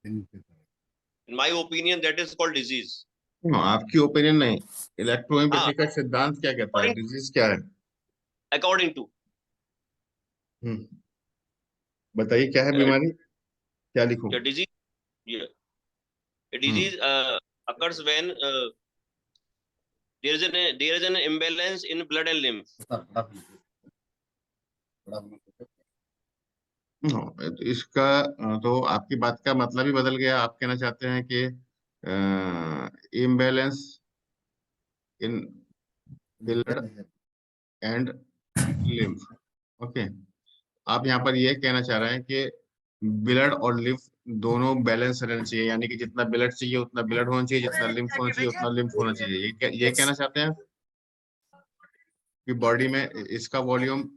In my opinion, that is called disease. आपकी opinion नहीं, electrohomoeopathy हाँ, का सिद्धांत क्या कहता है, डिजीज क्या है? according to बताइए क्या है बीमारी, क्या लिखूं? the disease, yeah, a disease occurs when there is an imbalance in blood and lymph. तो इसका तो आपकी बात का मतलब ही बदल गया। आप कहना चाहते हैं कि imbalance in blood and lymph. Okay, आप यहाँ पर ये कहना चाह रहे हैं कि ब्लड और लिम्फ दोनों बैलेंस रहना चाहिए, यानी कि जितना ब्लड चाहिए उतना ब्लड होना चाहिए, जितना लिम्फ होना चाहिए उतना लिम्फ होना चाहिए। ये कहना चाहते हैं कि बॉडी में इसका वॉल्यूम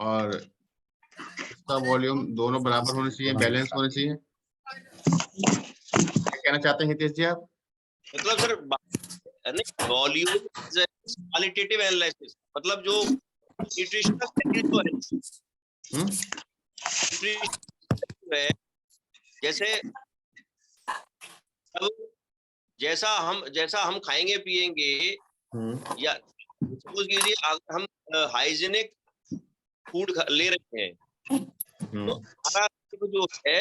और इसका वॉल्यूम दोनों बराबर होने चाहिए, बैलेंस होने चाहिए। कहना चाहते हैं हितेश जी आप? मतलब सर वॉल्यूम क्वालिटेटिव एनालिसिस, मतलब जो न्यूट्रिशनल वैल्यू है, जैसे अब जैसा हम खाएंगे पिएंगे, या सपोज कीजिए हम हाइजीनिक फूड ले रहे हैं, तो हमारा जो है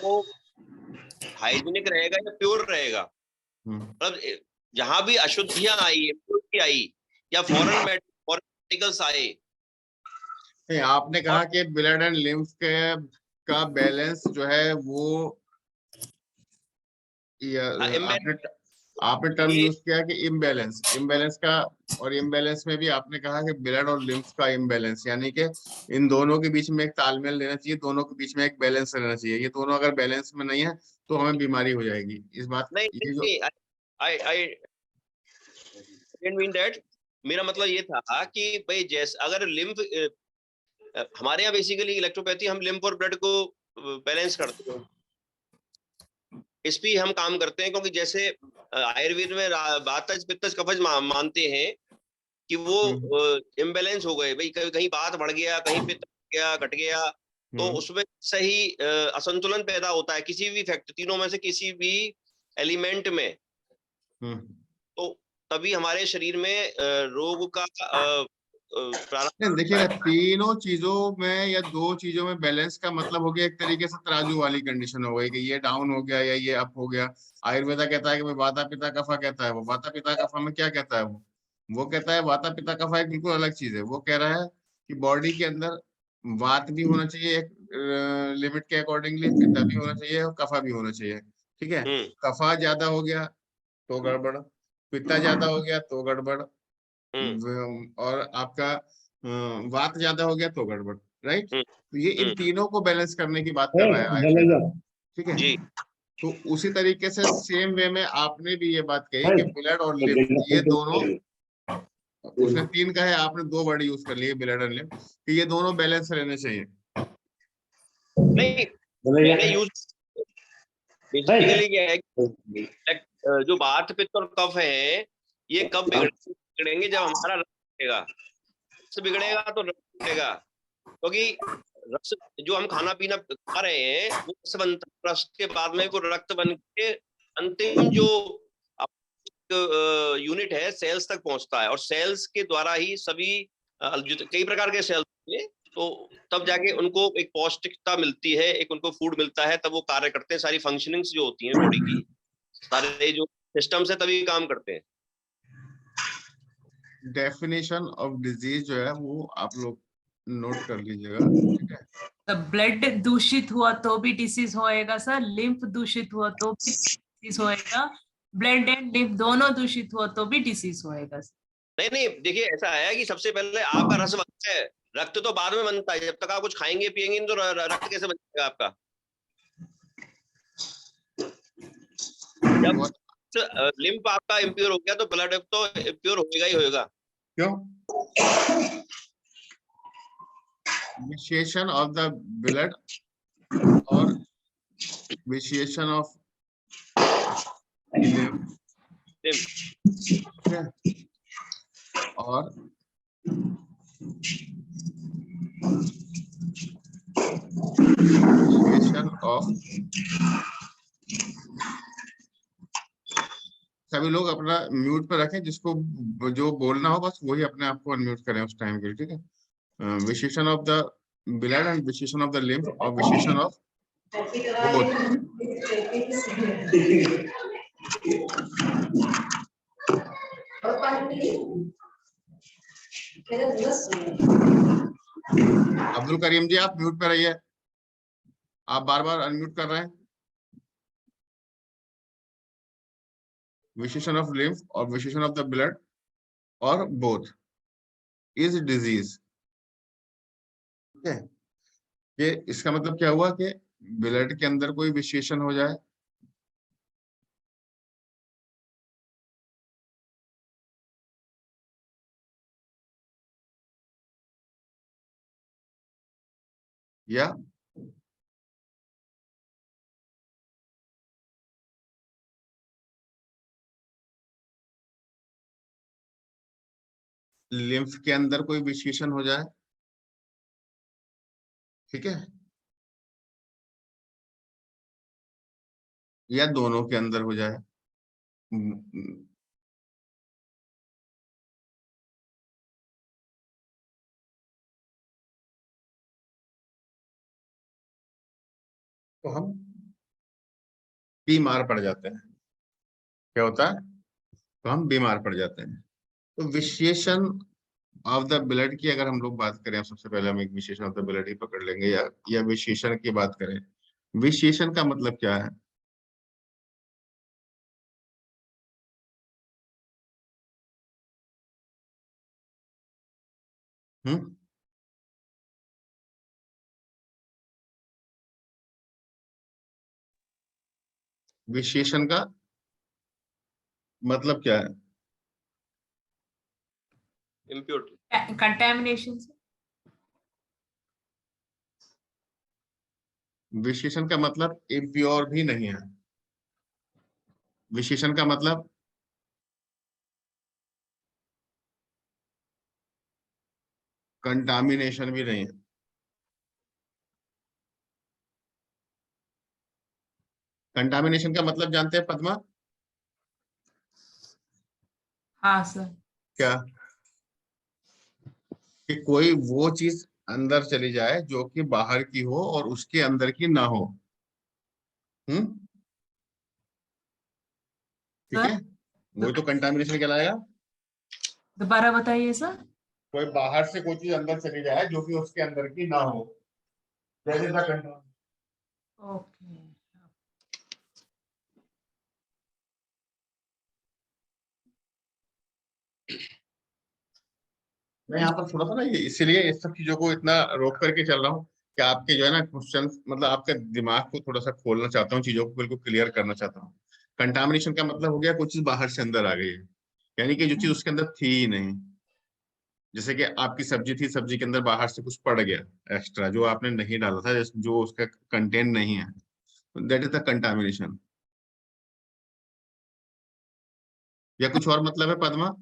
वो हाइजीनिक रहेगा या प्योर रहेगा। मतलब जहां भी अशुद्धियां आई, आई या फॉरेन मेडिकल्स आए। आपने कहा कि ब्लड एंड लिम्फ का बैलेंस जो है वो आपने टर्म यूज किया कि इम्बैलेंस का, और इम्बैलेंस में भी आपने कहा कि ब्लड और लिम्फ का इम्बैलेंस, यानी कि इन दोनों के बीच में एक तालमेल रहना चाहिए, दोनों के बीच में एक बैलेंस रहना चाहिए। ये दोनों अगर बैलेंस में नहीं है तो हमें बीमारी हो जाएगी। इस बात नहीं, आई डिडंट मीन दैट। मेरा मतलब ये था कि भाई जैसे अगर लिम्फ, हमारे यहाँ बेसिकली इलेक्ट्रोपैथी हम लिम्फ और ब्लड को बैलेंस करते हैं, इस पे हम काम करते हैं, क्योंकि जैसे आयुर्वेद में वातज पित्तज कफज मानते हैं कि वो इम्बैलेंस हो गए, भाई कहीं बात बढ़ गया, कहीं पित्त गया, घट गया, तो उसमें सही असंतुलन पैदा होता है किसी भी फैक्टर, तीनों में से किसी भी एलिमेंट में। तो तभी हमारे शरीर में रोग का देखिएगा, तीनों चीजों में या दो चीजों में बैलेंस का मतलब हो गया एक तरीके से तराजू वाली कंडीशन हो गई कि ये डाउन हो गया या ये अप हो गया। आयुर्वेदा कहता है कि वाता पिता कफा कहता है, वो वाता पिता कफा में क्या कहता है, वो कहता है वाता पिता कफा एक बिल्कुल अलग चीज है। वो कह रहा है कि बॉडी के अंदर वात भी होना चाहिए एक लिमिट के अकॉर्डिंगली, पित्ता भी होना चाहिए और कफा भी होना चाहिए। ठीक है, कफा ज्यादा हो गया तो गड़बड़, पित्ता ज्यादा हो गया तो गड़बड़, और आपका वात ज्यादा हो गया तो गड़बड़। राइट, तो ये इन तीनों को बैलेंस करने की बात कर रहा है आयुर्वेदा। ठीक है, तो उसी तरीके से सेम वे में आपने भी ये बात कही कि ब्लड और लिम्फ ये दोनों, उसने तीन कहा है, आपने दो वर्ड यूज कर लिए ब्लड और लिम्फ, कि ये दोनों बैलेंस रहने चाहिए। नहीं, मैंने यूज बेसिकली क्या है, जो वात पित्त और कफ है, ये कब बिगड़ेंगे? जब हमारा रक्त बिगड़ेगा। रक्त बिगड़ेगा तो रक्त बिगड़ेगा, क्योंकि रस जो हम खाना पीना खा रहे हैं वो रस बनता है, रस के बाद में वो रक्त बन के अंतिम जो यूनिट है सेल्स तक पहुंचता है, और सेल्स के द्वारा ही सभी कई प्रकार के सेल्स हैं, तो तब जाके उनको एक पौष्टिकता मिलती है, एक उनको फूड मिलता है, तब वो कार्य करते हैं, सारी फंक्शनिंग्स जो होती हैं बॉडी की, सारे जो सिस्टम्स है तभी काम करते हैं। डेफिनेशन ऑफ डिजीज जो है वो आप लोग नोट कर लीजिएगा। ठीक है, तो ब्लड दूषित हुआ तो भी डिसीज होएगा सर, लिम्फ दूषित हुआ तो भी डिसीज होएगा, ब्लड एंड लिम्फ दोनों दूषित हुआ तो भी डिसीज होएगा सर। नहीं, देखिए ऐसा है कि सबसे पहले आपका रस बनता है, रक्त तो बाद में बनता है। जब तक आप कुछ खाएंगे पिएंगे तो रक्त कैसे बनेगा आपका? जब लिम्फ आपका इम्प्योर हो गया तो ब्लड तो इम्प्योर होएगा ही होएगा। क्यों? Vitiation of the blood or vitiation of lymph, और ऑफ, सभी लोग अपना म्यूट पर रखें, जिसको जो बोलना हो बस वही अपने आप को अनम्यूट करें उस टाइम के लिए, ठीक है। विशेषण ऑफ द ब्लड एंड विशेषण ऑफ द लिम्फ और विशेषण ऑफ बोथ। अब्दुल करीम जी आप म्यूट पे रहिए, आप बार बार अनम्यूट कर रहे हैं। विशेषण ऑफ लिम्फ और विशेषण ऑफ द ब्लड और बोथ इज डिजीज, ठीक है। ये इसका मतलब क्या हुआ कि ब्लड के अंदर कोई विशेषण हो जाए या लिम्फ के अंदर कोई विशेषण हो जाए, ठीक है, या दोनों के अंदर हो जाए। तो हम बीमार पड़ जाते हैं। क्या होता है? तो हम बीमार पड़ जाते हैं। तो विशेषण ऑफ द ब्लड की अगर हम लोग बात करें, सबसे पहले हम एक विशेषण ऑफ द ब्लड ही पकड़ लेंगे, या विशेषण की बात करें। विशेषण का मतलब क्या है? हम्म, विशेषण का मतलब क्या है? इम्प्योरिटी, कंटेमिनेशन से। विशेषण का मतलब इम्प्योर भी नहीं है। विशेषण का मतलब कंटामिनेशन भी नहीं है। कंटामिनेशन का मतलब जानते हैं पद्मा? हाँ सर। क्या? कि कोई वो चीज अंदर चली जाए जो कि बाहर की हो और उसके अंदर की ना हो। हम्म, ठीक है, वही तो कंटामिनेशन कहलाएगा। दोबारा बताइए सर। कोई बाहर से कोई चीज अंदर चली जाए जो कि उसके अंदर की ना हो, that is the contamination. Okay. मैं यहाँ पर थोड़ा सा ना ये इसीलिए इस सब चीजों को इतना रोक करके चल रहा हूँ कि आपके जो है ना क्वेश्चन, मतलब आपके दिमाग को थोड़ा सा खोलना चाहता हूँ, चीजों को बिल्कुल क्लियर करना चाहता हूँ। कंटामिनेशन का मतलब हो गया कोई चीज बाहर से अंदर आ गई है, यानी कि जो चीज उसके अंदर थी ही नहीं। जैसे कि आपकी सब्जी थी, सब्जी के अंदर बाहर से कुछ पड़ गया एक्स्ट्रा जो आपने नहीं डाला था, जो उसका कंटेंट नहीं है, दैट इज द कंटामिनेशन। या कुछ और मतलब है पद्मा?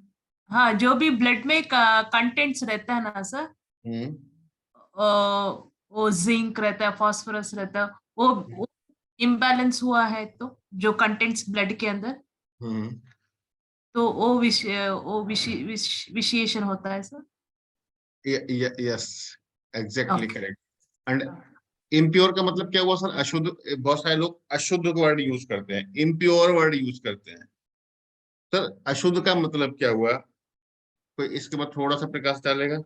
हाँ, जो भी ब्लड में कंटेंट्स रहता है ना सर, हम्म, वो जिंक रहता है, फास्फोरस रहता है, वो इम्बैलेंस हुआ है तो जो कंटेंट्स ब्लड के अंदर, हम्म, तो विशेषण होता है sir. Yes, exactly okay. Correct. And impure का मतलब क्या हुआ सर? अशुद्ध। बहुत सारे लोग अशुद्ध वर्ड यूज करते हैं, इम्प्योर वर्ड यूज करते हैं। सर अशुद्ध का मतलब क्या हुआ? कोई इसके बाद थोड़ा सा प्रकाश डालेगा?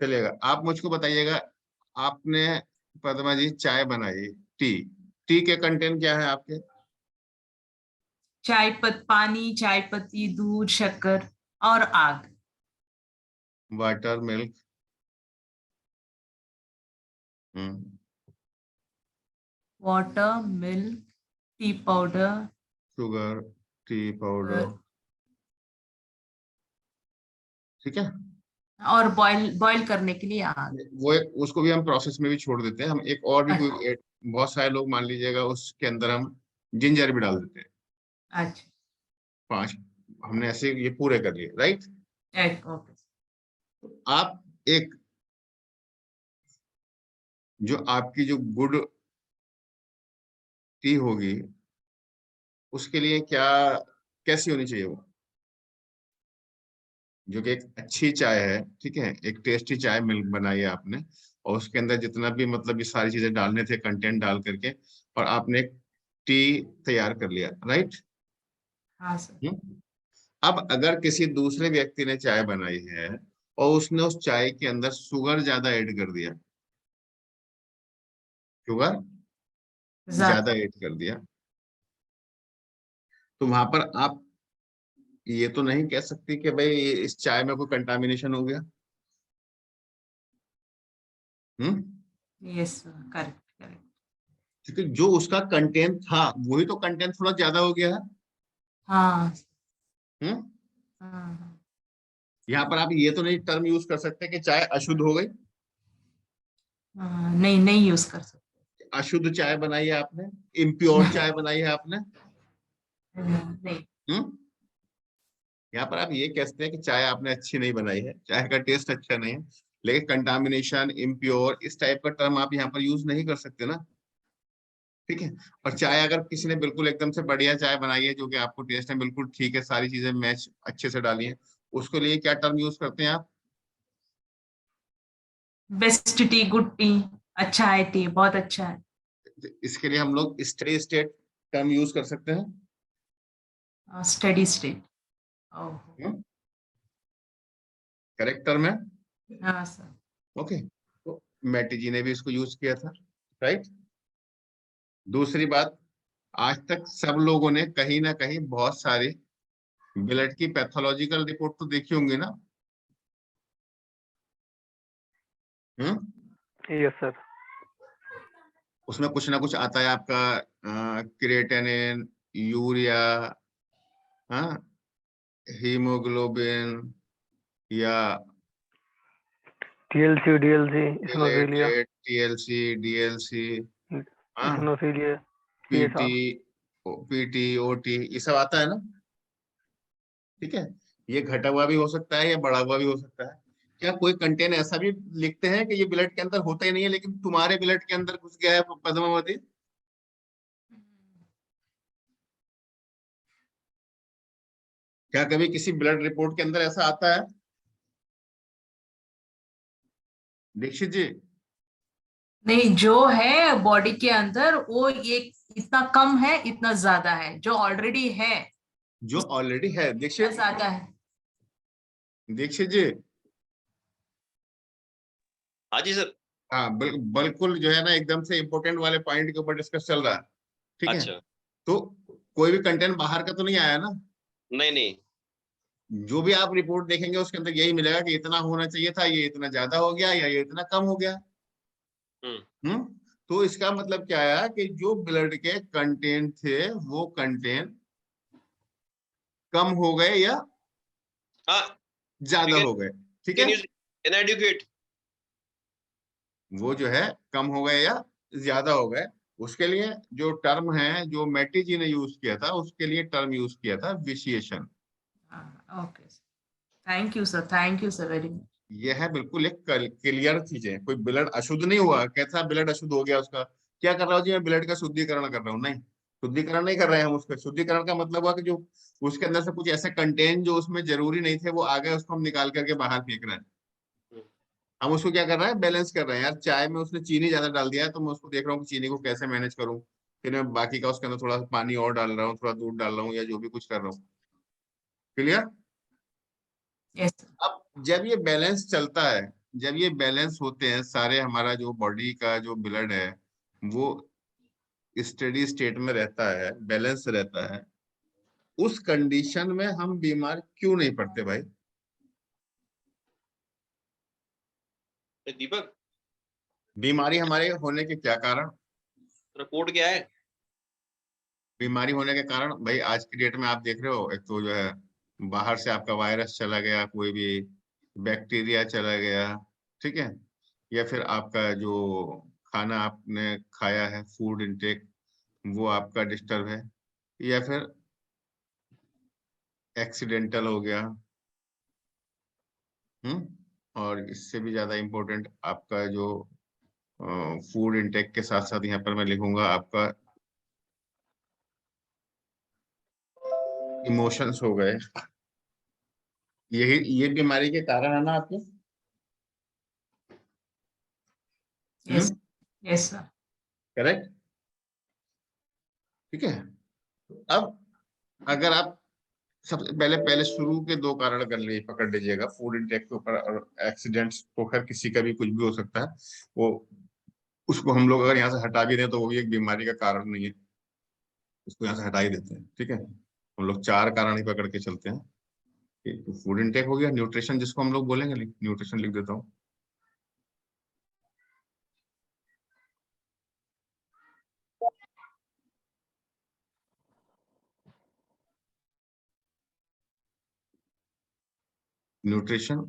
चलेगा, आप मुझको बताइएगा। आपने, पद्मा जी, चाय बनाई, टी, टी के कंटेंट क्या है आपके? पानी, चाय पत्ती, दूध, शक्कर और आग। Water, milk, hmm, water, milk, tea powder, sugar, tea powder, ठीक है। और बॉईल बॉईल करने के लिए आग। वो उसको भी हम प्रोसेस में भी छोड़ देते हैं, हम एक और भी अच्छा। कोई बहुत सारे लोग मान लीजिएगा उसके अंदर हम जिंजर भी डाल देते हैं। अच्छा। 5 हमने ऐसे ये पूरे कर लिए, राइट। ओके। आप एक जो आपकी जो गुड टी होगी उसके लिए क्या कैसी होनी चाहिए वो, जो कि एक अच्छी चाय है, ठीक है, एक टेस्टी चाय मिल बनाई है आपने, और उसके अंदर जितना भी मतलब ये सारी चीजें डालने थे कंटेंट डाल करके, और आपने एक टी तैयार कर लिया, राइट। हाँ सर। अब अगर किसी दूसरे व्यक्ति ने चाय बनाई है और उसने उस चाय के अंदर शुगर ज्यादा ऐड कर दिया, शुगर ज्यादा ज्यादा। ऐड कर दिया, तो वहां पर आप ये तो नहीं कह सकती कि भाई इस चाय में कोई कंटामिनेशन हो गया। Hmm. Yes sir, correct correct. क्योंकि जो उसका कंटेंट था वही तो कंटेंट थोड़ा ज्यादा हो गया है। हाँ। हम्म। हाँ। यहाँ पर आप ये तो नहीं टर्म यूज कर सकते कि चाय अशुद्ध हो गई, हाँ, नहीं नहीं यूज कर सकते। अशुद्ध चाय बनाई है आपने, इम्प्योर चाय बनाई है आपने। नहीं। हम्म। यहाँ पर आप ये कह सकते हैं कि चाय आपने अच्छी नहीं बनाई है, चाय का टेस्ट अच्छा नहीं है, लेकिन कंटामिनेशन, इम्प्योर, इस टाइप का टर्म आप यहाँ पर यूज नहीं कर सकते ना, ठीक है। और चाय अगर किसी ने बिल्कुल एकदम से बढ़िया चाय बनाई है जो कि आपको टेस्ट है बिल्कुल ठीक है, सारी चीजें मैच अच्छे से डाली है, उसके लिए क्या टर्म यूज करते हैं आप? बेस्ट टी, गुड टी, अच्छा है टी, बहुत अच्छा है। इसके लिए हम लोग स्टेडी स्टेट टर्म यूज कर सकते हैं। Study state. Oh. Correct term है। हाँ सर। ओके, तो मैटी जी ने भी इसको यूज किया था, राइट। दूसरी बात, आज तक सब लोगों ने कहीं ना कहीं बहुत सारी ब्लड की पैथोलॉजिकल रिपोर्ट तो देखी होंगी ना। Yes sir. उसमें कुछ ना कुछ आता है आपका, क्रिएटिनिन, यूरिया, हाँ, हीमोग्लोबिन, या TLC, DLC, eosinophilia, platelet, TLC, DLC, हाँ, इस्नोफिलिया, ये पीटी, सब। पीटी, ओटी, ये सब आता है ना, ठीक है। ये घटा हुआ भी हो सकता है या बढ़ा हुआ भी हो सकता है। क्या कोई कंटेंट ऐसा भी लिखते हैं कि ये ब्लड के अंदर होता ही नहीं है लेकिन तुम्हारे ब्लड के अंदर घुस गया है पद्मावती? क्या कभी किसी ब्लड रिपोर्ट के अंदर ऐसा आता है दीक्षित जी? नहीं, जो है बॉडी के अंदर वो ये इतना कम है, इतना ज्यादा है, जो ऑलरेडी है जो ऑलरेडी है, इतना दीक्षित, ज्यादा है। दीक्षित जी, हाँ जी सर। हाँ बिल्कुल जो है ना एकदम से इंपॉर्टेंट वाले पॉइंट के ऊपर डिस्कस चल रहा है, ठीक है। अच्छा। तो कोई भी कंटेंट बाहर का तो नहीं आया ना, नहीं नहीं। जो भी आप रिपोर्ट देखेंगे उसके अंदर यही मिलेगा कि इतना होना चाहिए था, ये इतना ज्यादा हो गया या ये इतना कम हो गया। हम्म। हम्म। तो इसका मतलब क्या आया कि जो ब्लड के कंटेंट थे वो कंटेंट कम हो गए या हाँ। ज्यादा हो गए, ठीक है। Can use inadequate. वो जो है कम हो गए या ज्यादा हो गए, उसके लिए जो टर्म है जो मैटी जी ने यूज किया था उसके लिए टर्म यूज किया था विशिएशन। Okay, thank you sir, thank you sir very much. यह है बिल्कुल एक क्लियर चीज है, कोई ब्लड अशुद्ध नहीं हुआ, कैसा ब्लड अशुद्ध हो गया उसका क्या कर रहा हूँ जी, मैं ब्लड का शुद्धिकरण कर रहा हूँ, नहीं, शुद्धिकरण नहीं कर रहे हैं हम उसका। शुद्धिकरण का मतलब हुआ कि जो उसके अंदर से कुछ ऐसे कंटेंट जो उसमें जरूरी नहीं थे वो आ गए, उसको हम निकाल करके बाहर फेंक रहे हैं। हम उसको क्या कर रहे हैं, बैलेंस कर रहे हैं। यार चाय में उसने चीनी ज्यादा डाल दिया है तो मैं उसको देख रहा हूँ कि चीनी को कैसे मैनेज करूँ, फिर मैं बाकी का उसके अंदर थोड़ा पानी और डाल रहा हूँ, थोड़ा दूध डाल रहा हूँ या जो भी कुछ कर रहा हूँ। क्लियर? Yes sir. अब जब ये बैलेंस चलता है, जब ये बैलेंस होते हैं सारे, हमारा जो बॉडी का जो ब्लड है वो स्टेडी स्टेट में रहता है, बैलेंस रहता है, उस कंडीशन में हम बीमार क्यों नहीं पड़ते भाई? दीपक, बीमारी हमारे होने के क्या कारण? रिपोर्ट क्या है? बीमारी होने के कारण भाई आज की डेट में आप देख रहे हो, एक तो जो है बाहर से आपका वायरस चला गया, कोई भी बैक्टीरिया चला गया, ठीक है, या फिर आपका जो खाना आपने खाया है, फूड इनटेक, वो आपका डिस्टर्ब है, या फिर एक्सीडेंटल हो गया। हम्म। और इससे भी ज्यादा इम्पोर्टेंट आपका जो फूड इंटेक के साथ साथ यहाँ पर मैं लिखूंगा आपका इमोशंस हो गए। यही ये बीमारी के कारण है ना आपके। Yes yes sir. करेक्ट। ठीक है। अब अगर आप सबसे पहले पहले शुरू के दो कारण कर लिए पकड़ लीजिएगा, फूड इंटेक के ऊपर और एक्सीडेंट्स तो खैर किसी का भी कुछ भी हो सकता है, वो उसको हम लोग अगर यहाँ से हटा भी दें तो वो भी एक बीमारी का कारण नहीं है, उसको यहाँ से हटा ही देते हैं। ठीक है, हम लोग चार कारण ही पकड़ के चलते हैं। तो फूड इंटेक हो गया, न्यूट्रिशन जिसको हम लोग बोलेंगे, न्यूट्रिशन लिख देता हूँ। Nutrition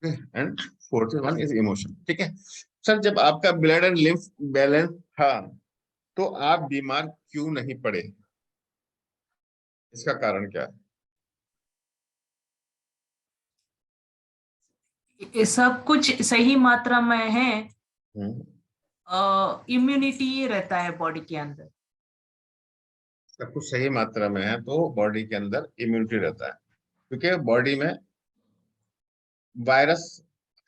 and fourth one is emotion. ठीक है सर, जब आपका ब्लड एंड लिम्फ बैलेंस था तो आप बीमार क्यों नहीं पड़े, इसका कारण क्या है? ये सब कुछ सही मात्रा में है, हम्म, इम्यूनिटी रहता है बॉडी के अंदर। सब कुछ सही मात्रा में है तो बॉडी के अंदर इम्यूनिटी रहता है, क्योंकि बॉडी में वायरस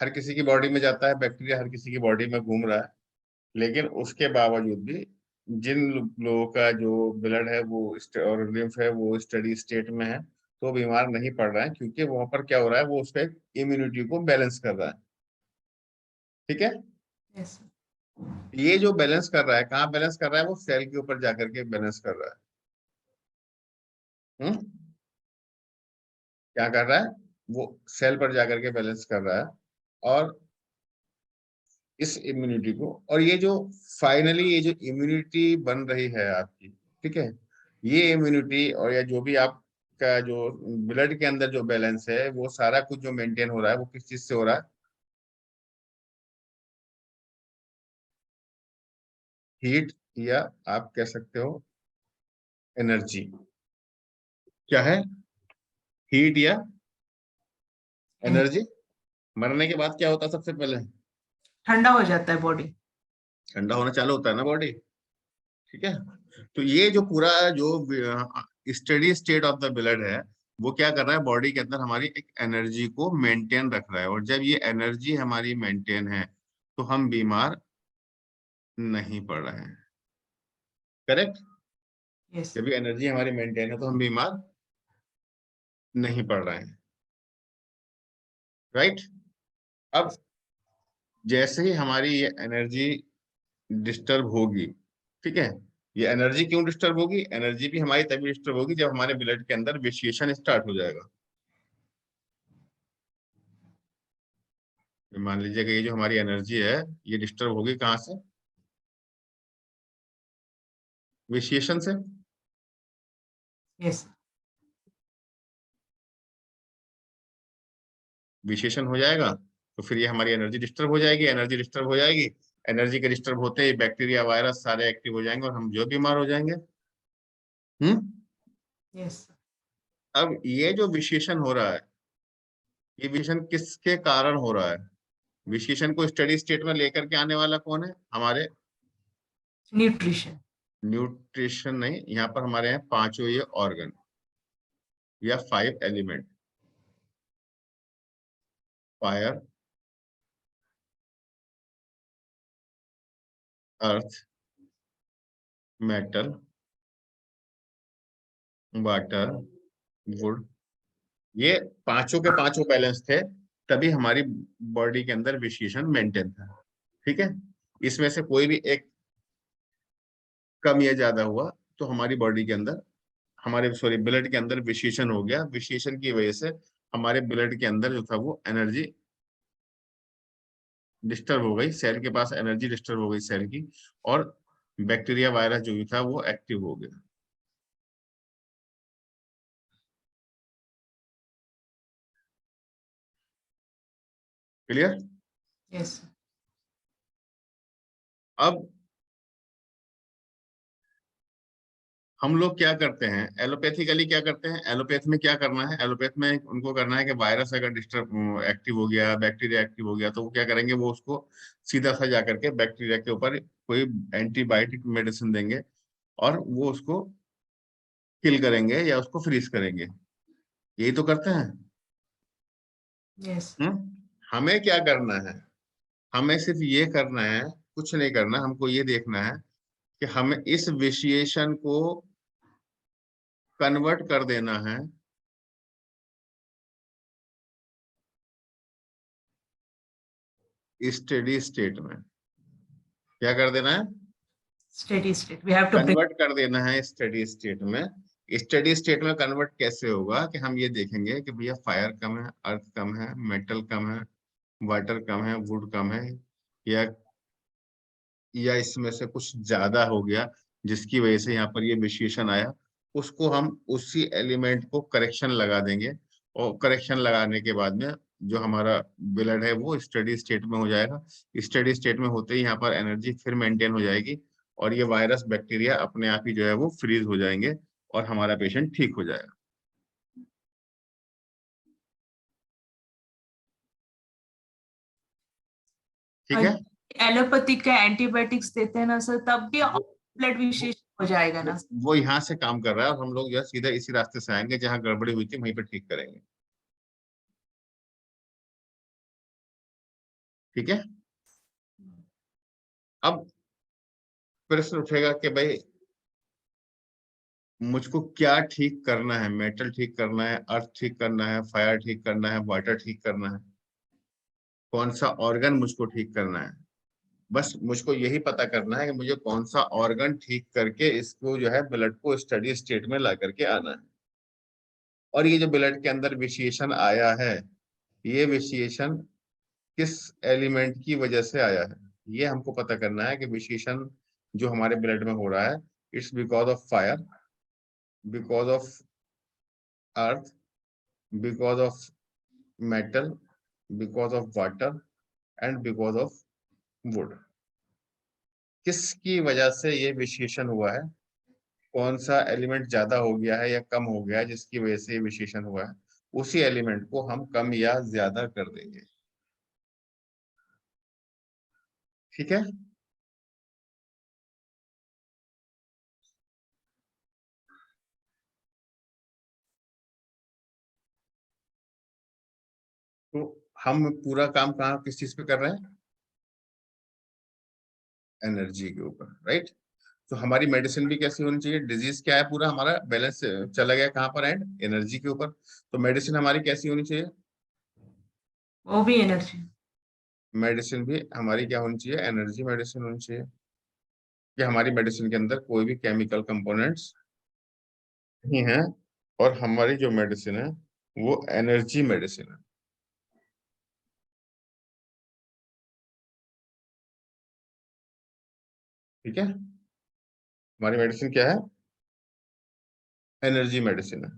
हर किसी की बॉडी में जाता है, बैक्टीरिया हर किसी की बॉडी में घूम रहा है, लेकिन उसके बावजूद भी जिन लोगों का जो ब्लड है वो और लिम्फ है वो स्टडी स्टेट में है तो बीमार नहीं पड़ रहा है, क्योंकि वहां पर क्या हो रहा है, वो उसके इम्यूनिटी को बैलेंस कर रहा है। ठीक है, यस ये जो बैलेंस कर रहा है, कहाँ बैलेंस कर रहा है, वो सेल के ऊपर जाकर के बैलेंस कर रहा है। क्या कर रहा है, वो सेल पर जाकर के बैलेंस कर रहा है, और इस इम्यूनिटी को, और ये जो फाइनली ये जो इम्यूनिटी बन रही है आपकी, ठीक है, ये इम्यूनिटी और या जो भी आपका जो ब्लड के अंदर जो बैलेंस है वो सारा कुछ जो मेंटेन हो रहा है वो किस चीज से हो रहा है, हीट, या आप कह सकते हो एनर्जी। क्या है, हीट या एनर्जी। मरने के बाद क्या होता है सबसे पहले, ठंडा हो जाता है बॉडी। ठंडा होना चालू होता है ना बॉडी। ठीक है, तो ये जो पूरा जो steady state of the blood है वो क्या कर रहा है, बॉडी के अंदर हमारी एक एनर्जी को मेंटेन रख रहा है, और जब ये एनर्जी हमारी मेंटेन है तो हम बीमार नहीं पड़ रहे हैं। करेक्ट, यस जब ये एनर्जी हमारी मेंटेन है तो हम बीमार नहीं पड़ रहे हैं। राइट। अब जैसे ही हमारी ये एनर्जी डिस्टर्ब होगी, ठीक है, ये एनर्जी क्यों डिस्टर्ब होगी, एनर्जी भी हमारी तभी डिस्टर्ब होगी जब हमारे ब्लड के अंदर विशिएशन स्टार्ट हो जाएगा। मान लीजिए कि ये जो हमारी एनर्जी है ये डिस्टर्ब होगी कहाँ से, विशिएशन से। यस विशेषण हो जाएगा तो फिर ये हमारी एनर्जी डिस्टर्ब हो जाएगी, एनर्जी डिस्टर्ब हो जाएगी, एनर्जी के डिस्टर्ब होते ही बैक्टीरिया वायरस सारे एक्टिव हो जाएंगे और हम जो बीमार हो जाएंगे। यस अब ये जो विशेषण हो रहा है, ये विशेषण किसके कारण हो रहा है, विशेषण को स्टडी स्टेट में लेकर के आने वाला कौन है, हमारे न्यूट्रिशन। न्यूट्रिशन नहीं, यहाँ पर हमारे हैं पांचों ये ऑर्गन या 5 element, fire, earth, metal, water, would, ये पांचों के पांचों बैलेंस थे, तभी हमारी बॉडी के अंदर विशेषण मेंटेन था। ठीक है, इसमें से कोई भी एक कम या ज्यादा हुआ तो हमारी बॉडी के अंदर, हमारे सॉरी ब्लड के अंदर विशेषण हो गया, विशेषण की वजह से हमारे ब्लड के अंदर जो था वो एनर्जी डिस्टर्ब हो गई, सेल के पास एनर्जी डिस्टर्ब हो गई सेल की, और बैक्टीरिया वायरस जो भी था वो एक्टिव हो गया। क्लियर। यस अब हम लोग क्या करते हैं एलोपैथिकली, क्या करते हैं एलोपैथ में, क्या करना है एलोपैथ में, उनको करना है कि वायरस अगर डिस्टर्ब एक्टिव हो गया, बैक्टीरिया एक्टिव हो गया, तो वो क्या करेंगे, वो उसको सीधा सा जा करके बैक्टीरिया के ऊपर कोई एंटीबायोटिक मेडिसिन देंगे और वो उसको किल करेंगे या उसको फ्रीज करेंगे। यही तो करते हैं। यस। हमें क्या करना है, हमें सिर्फ ये करना है, कुछ नहीं करना, हमको ये देखना है कि हमें इस विशिएशन को कन्वर्ट कर देना है स्टेडी स्टेट में। क्या कर देना है, steady state, we have to bring. Convert कर देना है स्टेडी स्टेट में। स्टेडी स्टेट में कन्वर्ट कैसे होगा कि हम ये देखेंगे कि भैया फायर कम है, अर्थ कम है, मेटल कम है, वाटर कम है, वुड कम है, या इसमें से कुछ ज्यादा हो गया जिसकी वजह से यहाँ पर ये विशेषण आया, उसको हम उसी एलिमेंट को करेक्शन लगा देंगे और करेक्शन लगाने के बाद में जो हमारा ब्लड है वो स्टेडी स्टेट में हो जाएगा। स्टेडी स्टेट में होते ही यहाँ पर एनर्जी फिर मेंटेन हो जाएगी और ये वायरस बैक्टीरिया अपने आप ही जो है वो फ्रीज हो जाएंगे और हमारा पेशेंट ठीक हो जाएगा। ठीक है। एलोपैथी के एंटीबायोटिक्स देते हैं ना सर, तब भी ब्लड विशेष हो जाएगा ना? वो यहाँ से काम कर रहा है और हम लोग जो है सीधा इसी रास्ते से आएंगे, जहाँ गड़बड़ी हुई थी वहीं पर ठीक करेंगे। ठीक है। अब प्रश्न उठेगा कि भाई मुझको क्या ठीक करना है, मेटल ठीक करना है, अर्थ ठीक करना है, फायर ठीक करना है, वाटर ठीक करना है, कौन सा ऑर्गन मुझको ठीक करना है। बस मुझको यही पता करना है कि मुझे कौन सा ऑर्गन ठीक करके इसको जो है ब्लड को स्टडी स्टेट में ला करके आना है। और ये जो ब्लड के अंदर विशिएशन आया है, ये विशिएशन किस एलिमेंट की वजह से आया है, ये हमको पता करना है कि विशिएशन जो हमारे ब्लड में हो रहा है, it's because of fire, because of earth, because of metal, because of water and because of would. किसकी वजह से ये विशेषण हुआ है, कौन सा एलिमेंट ज्यादा हो गया है या कम हो गया है जिसकी वजह से ये विशेषण हुआ है, उसी एलिमेंट को हम कम या ज्यादा कर देंगे। ठीक है। तो हम पूरा काम कहाँ किस चीज पे कर रहे हैं, एनर्जी के ऊपर, राइट। तो हमारी मेडिसिन भी कैसी होनी चाहिए, डिजीज क्या है, पूरा हमारा बैलेंस चला गया कहाँ पर, एंड एनर्जी के ऊपर। तो मेडिसिन हमारी कैसी होनी चाहिए, वो भी एनर्जी। मेडिसिन भी हमारी क्या होनी चाहिए, एनर्जी मेडिसिन होनी चाहिए। कि हमारी मेडिसिन के अंदर कोई भी केमिकल कंपोनेंट्स नहीं है और हमारी जो मेडिसिन है वो एनर्जी मेडिसिन है। ठीक है। हमारी मेडिसिन क्या है, एनर्जी मेडिसिन है।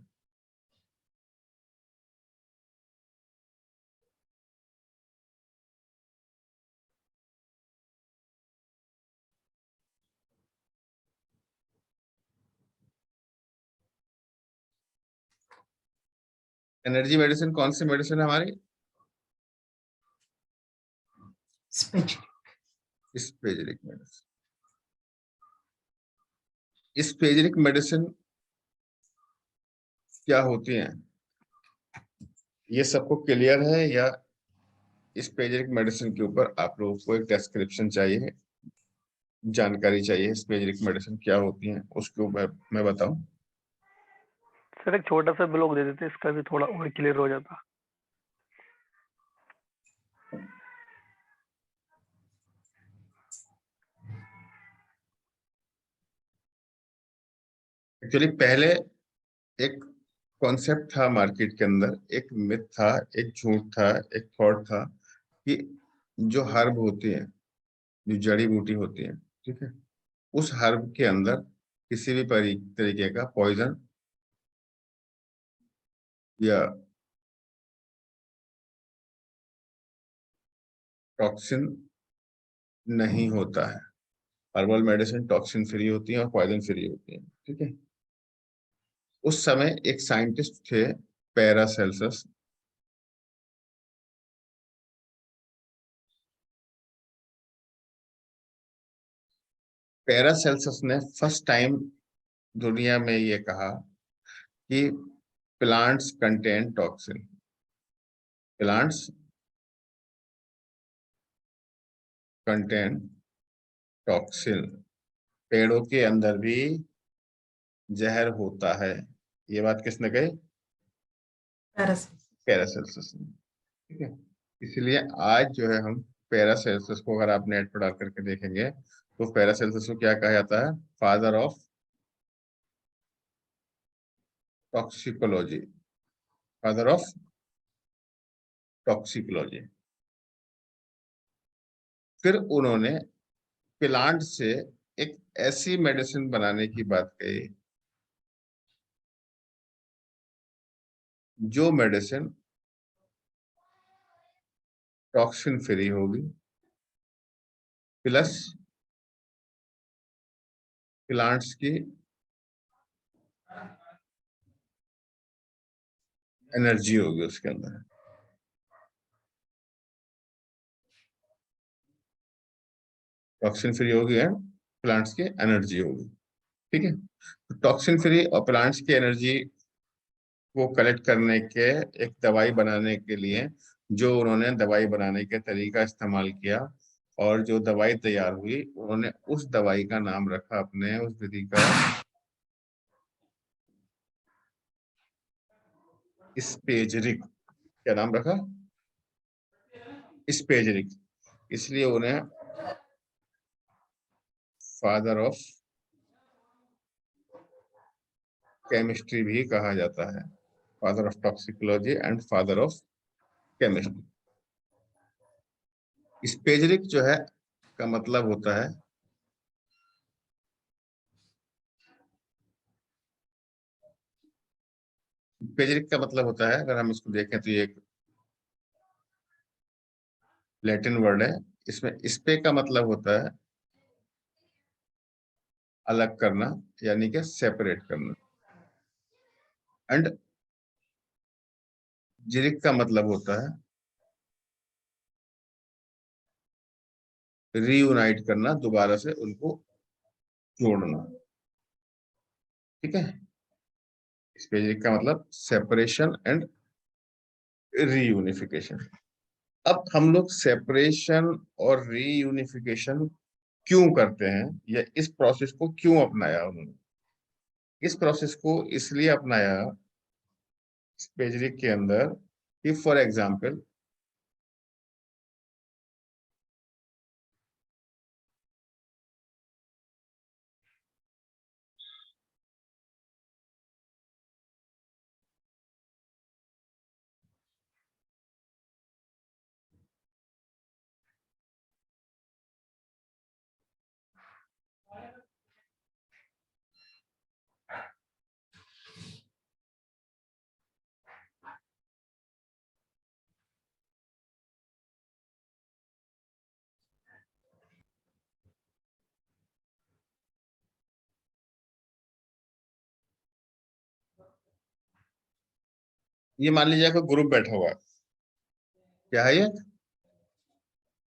एनर्जी मेडिसिन कौन सी मेडिसिन है हमारी, स्पेजरिक मेडिसिन। स्पेजरिक मेडिसिन क्या होती है, ये सबको क्लियर है या स्पेजरिक मेडिसिन के ऊपर आप लोगों को एक डिस्क्रिप्शन चाहिए, जानकारी चाहिए, स्पेजरिक मेडिसिन क्या होती है उसके ऊपर मैं बताऊं। सर एक छोटा सा ब्लॉग दे देते, इसका भी थोड़ा और क्लियर हो जाता। एक्चुअली पहले एक कॉन्सेप्ट था मार्केट के अंदर, एक मिथ था, एक झूठ था, एक थॉट था कि जो हर्ब होती है, जो जड़ी बूटी होती है, ठीक है, उस हर्ब के अंदर किसी भी तरीके का पॉइजन या टॉक्सिन नहीं होता है। हर्बल मेडिसिन टॉक्सिन फ्री होती है और पॉइजन फ्री होती है। ठीक है। उस समय एक साइंटिस्ट थे पैरासेल्सस। पैरासेल्सस ने फर्स्ट टाइम दुनिया में ये कहा कि plants contain toxin. Plants contain toxin, पेड़ों के अंदर भी जहर होता है। ये बात किसने कही? पैरासेल्सस ने। ठीक है, इसलिए आज जो है हम पैरासेल्सस को अगर आप नेट पर डाल करके देखेंगे तो पैरासेल्सस को क्या कहा जाता है? Father of toxicology, father of toxicology. फिर उन्होंने प्लांट से एक ऐसी मेडिसिन बनाने की बात कही जो मेडिसिन टॉक्सिन फ्री होगी, प्लस प्लांट्स की एनर्जी होगी उसके अंदर। टॉक्सिन फ्री होगी एंड प्लांट्स की एनर्जी होगी। ठीक है, तो टॉक्सिन फ्री और प्लांट्स की एनर्जी को कलेक्ट करने के एक दवाई बनाने के लिए जो उन्होंने दवाई बनाने के तरीका इस्तेमाल किया और जो दवाई तैयार हुई, उन्होंने उस दवाई का नाम रखा अपने उस विधि का स्पेजरिक। क्या नाम रखा? स्पेजरिक। इसलिए उन्हें फादर ऑफ केमिस्ट्री भी कहा जाता है, father of toxicology and father of chemistry. Spagyric जो है का मतलब होता है, स्पेजरिक का मतलब होता है, अगर हम इसको देखें तो ये एक लैटिन वर्ड है। इसमें स्पे का मतलब होता है अलग करना, यानी कि सेपरेट करना, एंड जिरिक का मतलब होता है रीयूनाइट करना, दोबारा से उनको जोड़ना। ठीक है, स्पेजरिक का मतलब सेपरेशन एंड रीयूनिफिकेशन। अब हम लोग सेपरेशन और रीयूनिफिकेशन क्यों करते हैं, या इस प्रोसेस को क्यों अपनाया उन्होंने? इस प्रोसेस को इसलिए अपनाया स्पेजरिक के अंदर कि फॉर एग्जाम्पल ये मान लीजिए कोई ग्रुप बैठा हुआ है। क्या है ये?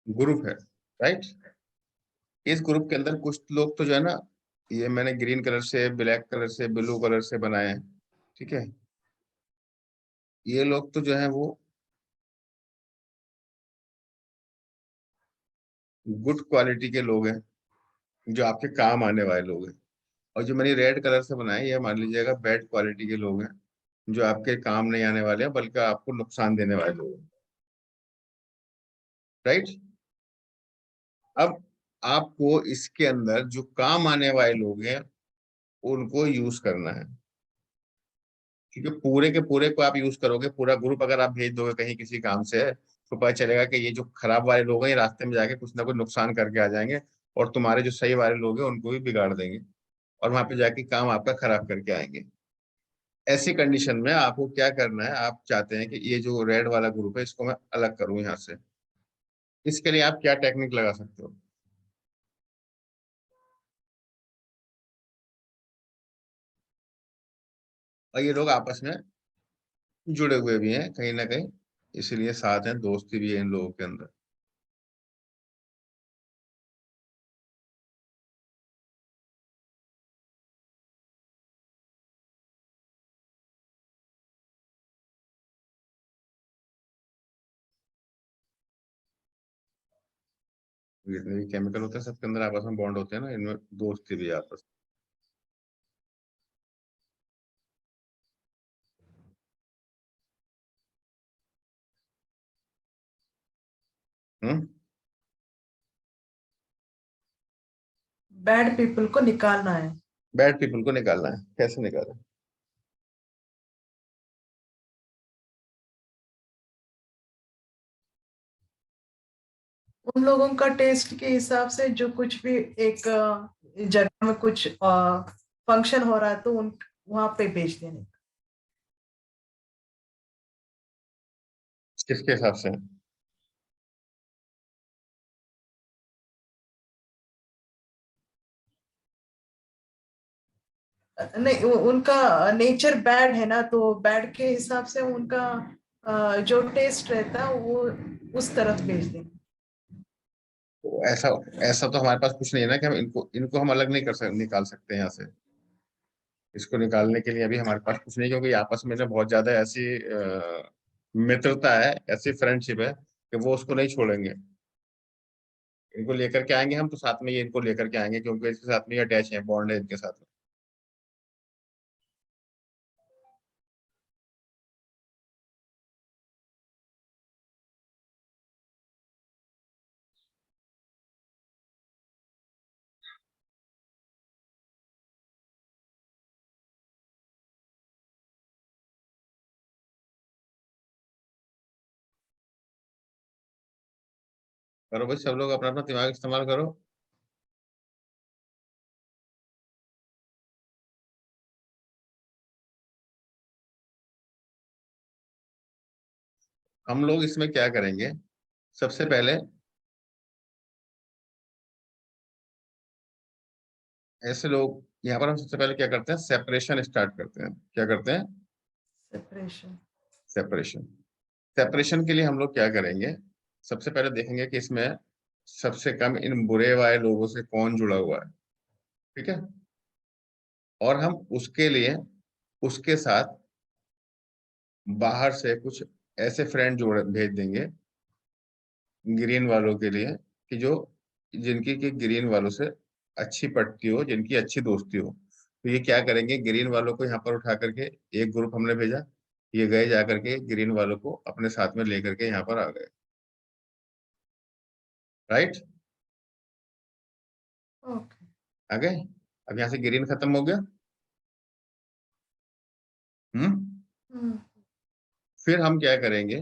ग्रुप है, राइट। इस ग्रुप के अंदर कुछ लोग तो जो है ना, ये मैंने ग्रीन कलर से, ब्लैक कलर से, ब्लू कलर से बनाए हैं। ठीक है, ये लोग तो जो है वो गुड क्वालिटी के लोग हैं, जो आपके काम आने वाले लोग हैं। और जो मैंने रेड कलर से बनाए, ये मान लीजिएगा बैड क्वालिटी के लोग हैं, जो आपके काम नहीं आने वाले हैं, बल्कि आपको नुकसान देने वाले लोग हैं। राइट। अब आपको इसके अंदर जो काम आने वाले लोग हैं उनको यूज करना है, क्योंकि पूरे के पूरे को आप यूज करोगे, पूरा ग्रुप अगर आप भेज दोगे कहीं किसी काम से, तो पता चलेगा कि ये जो खराब वाले लोग हैं ये रास्ते में जाके कुछ ना कुछ नुकसान करके आ जाएंगे, और तुम्हारे जो सही वाले लोग हैं उनको भी बिगाड़ देंगे, और वहां पे जाके काम आपका खराब करके आएंगे। ऐसी कंडीशन में आपको क्या करना है? आप चाहते हैं कि ये जो रेड वाला ग्रुप है इसको मैं अलग करूं यहाँ से। इसके लिए आप क्या टेक्निक लगा सकते हो? और ये लोग आपस में जुड़े हुए भी हैं कहीं ना कहीं, इसीलिए साथ हैं, दोस्ती भी है इन लोगों के अंदर। जितने भी केमिकल होते हैं सबके अंदर आपस में बॉन्ड होते हैं ना, इनमें दोस्ती भी है आपस में। बैड पीपल को निकालना है। बैड पीपल को निकालना है, कैसे निकालें? उन लोगों का टेस्ट के हिसाब से जो कुछ भी एक जगह में कुछ फंक्शन हो रहा है तो उन वहां पे भेज देने। किसके हिसाब से? नहीं उनका नेचर बैड है ना, तो बैड के हिसाब से उनका जो टेस्ट रहता है वो उस तरफ भेज देंगे। तो ऐसा ऐसा तो हमारे पास कुछ नहीं है ना कि हम इनको इनको हम अलग नहीं निकाल सकते हैं यहाँ से। इसको निकालने के लिए अभी हमारे पास कुछ नहीं, क्योंकि आपस में ना बहुत ज्यादा ऐसी मित्रता है, ऐसी फ्रेंडशिप है कि वो उसको नहीं छोड़ेंगे। इनको लेकर के आएंगे हम तो साथ में ये इनको लेकर के आएंगे, क्योंकि इसके साथ में अटैच है, बॉन्ड है इनके साथ में। करो भाई, सब लोग अपना अपना दिमाग इस्तेमाल करो। हम लोग इसमें क्या करेंगे, सबसे पहले ऐसे लोग यहाँ पर हम सबसे पहले क्या करते हैं, सेपरेशन स्टार्ट करते हैं। क्या करते हैं? सेपरेशन। सेपरेशन। सेपरेशन के लिए हम लोग क्या करेंगे, सबसे पहले देखेंगे कि इसमें सबसे कम इन बुरे वाले लोगों से कौन जुड़ा हुआ है। ठीक है। और हम उसके लिए उसके साथ बाहर से कुछ ऐसे फ्रेंड जोड़ भेज देंगे ग्रीन वालों के लिए, कि जो जिनकी की ग्रीन वालों से अच्छी पटती हो, जिनकी अच्छी दोस्ती हो। तो ये क्या करेंगे, ग्रीन वालों को यहाँ पर उठा करके एक ग्रुप हमने भेजा, ये गए जा करके ग्रीन वालों को अपने साथ में लेकर के यहाँ पर आ गए। राइट। ओके। आ गए। अब यहाँ से ग्रीन खत्म हो गया। हम्म। फिर हम क्या करेंगे,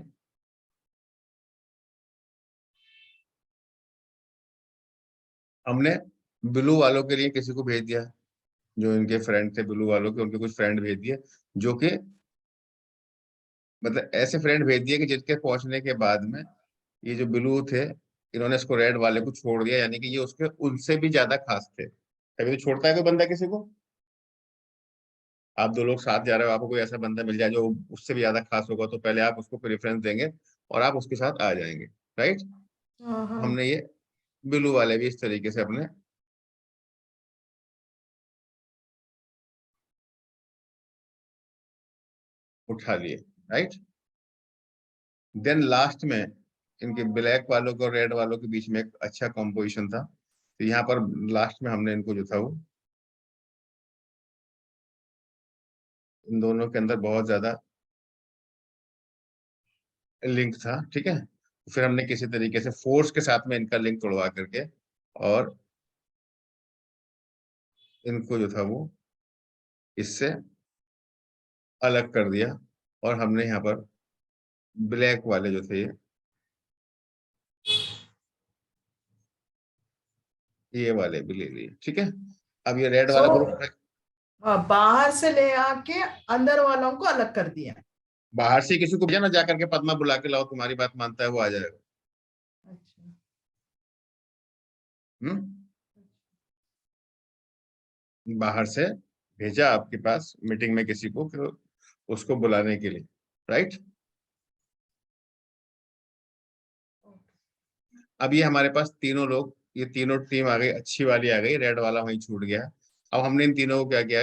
हमने ब्लू वालों के लिए किसी को भेज दिया, जो इनके फ्रेंड थे ब्लू वालों के, उनके कुछ फ्रेंड भेज दिए, जो कि मतलब ऐसे फ्रेंड भेज दिए कि जिसके पहुंचने के बाद में ये जो ब्लू थे, इन्होंने इसको रेड वाले को छोड़ दिया, यानी कि ये उसके उनसे भी ज्यादा खास थे। कभी तो छोड़ता है कोई बंदा किसी को? आप दो लोग साथ जा रहे हो, आपको कोई ऐसा बंदा मिल जाए जो उससे भी ज्यादा खास होगा, तो पहले आप उसको प्रेफरेंस देंगे और आप उसके साथ आ जाएंगे। राइट। हाँ हाँ। हमने ये ब्लू वाले भी इस तरीके से अपने उठा लिए। राइट। देन लास्ट में इनके ब्लैक वालों को रेड वालों के बीच में एक अच्छा कॉम्पोजिशन था, तो यहाँ पर लास्ट में हमने इनको जो था वो इन दोनों के अंदर बहुत ज्यादा लिंक था। ठीक है। फिर हमने किसी तरीके से फोर्स के साथ में इनका लिंक तोड़वा करके और इनको जो था वो इससे अलग कर दिया, और हमने यहाँ पर ब्लैक वाले जो थे ये वाले भी ले लिए। ठीक है। अब ये रेड वाला ग्रुप बाहर से ले आके अंदर वालों को अलग कर दिया। बाहर से किसी को भेजा ना, जाकर के पद्मा बुला के लाओ, तुम्हारी बात मानता है वो आ जाएगा। अच्छा। हम्म। बाहर से भेजा आपके पास मीटिंग में किसी को, कि उसको बुलाने के लिए, राइट। अब ये हमारे पास तीनों लोग, ये तीनों टीम आ गई, अच्छी वाली आ गई, रेड वाला वहीं छूट गया। अब हमने इन तीनों को क्या किया,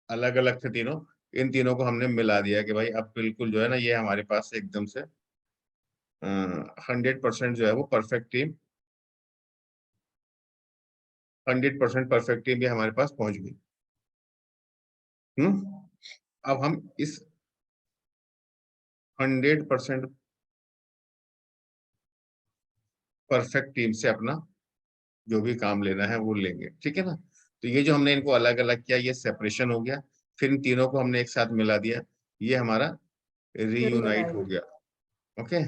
अलग अलग थे तीनों, इन तीनों को हमने मिला दिया कि भाई अब बिल्कुल जो है ना, ये हमारे पास एकदम से 100% जो है वो परफेक्ट टीम, 100% परफेक्ट टीम भी हमारे पास पहुंच गई। अब हम इस 100% परफेक्ट टीम से अपना जो भी काम लेना है वो लेंगे, ठीक है ना। तो ये जो हमने इनको अलग अलग किया, ये सेपरेशन हो गया। फिर इन तीनों को हमने एक साथ मिला दिया, ये हमारा रीयूनाइट हो गया। ओके,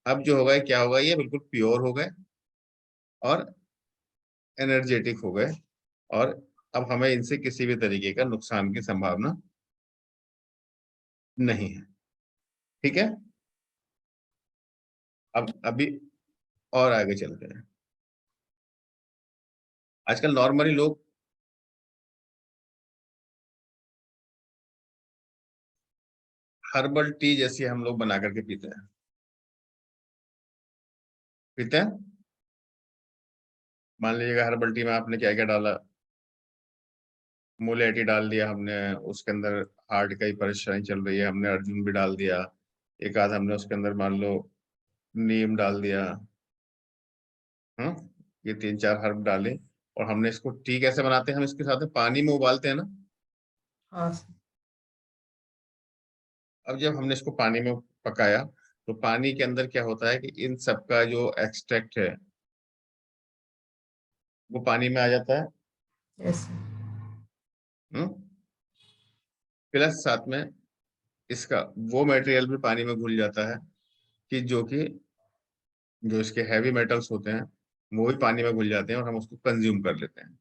अब जो होगा क्या होगा, ये बिल्कुल प्योर हो गए और एनर्जेटिक हो गए, और अब हमें इनसे किसी भी तरीके का नुकसान की संभावना नहीं है, ठीक है। अब अभी और आगे चलते हैं। आजकल नॉर्मली लोग हर्बल टी जैसी हम लोग बना करके पीते हैं, पीते हैं। मान लीजिएगा हर्बल टी में आपने क्या क्या डाला, मुलेठी डाल दिया हमने, उसके अंदर हार्ट का ही परेशानी चल रही है, हमने अर्जुन भी डाल दिया, एक आध हमने उसके अंदर मान लो नीम डाल दिया। ये 3-4 हर्ब डाले, और हमने इसको टी कैसे बनाते हैं, हम इसके साथ में पानी में उबालते हैं ना। हाँ सर। अब जब हमने इसको पानी में पकाया, तो पानी के अंदर क्या होता है कि इन सब का जो एक्सट्रैक्ट है वो पानी में आ जाता है। यस। प्लस साथ में इसका वो मटेरियल भी पानी में घुल जाता है, कि जो इसके हैवी मेटल्स होते हैं वो भी पानी में घुल जाते हैं, और हम उसको कंज्यूम कर लेते हैं।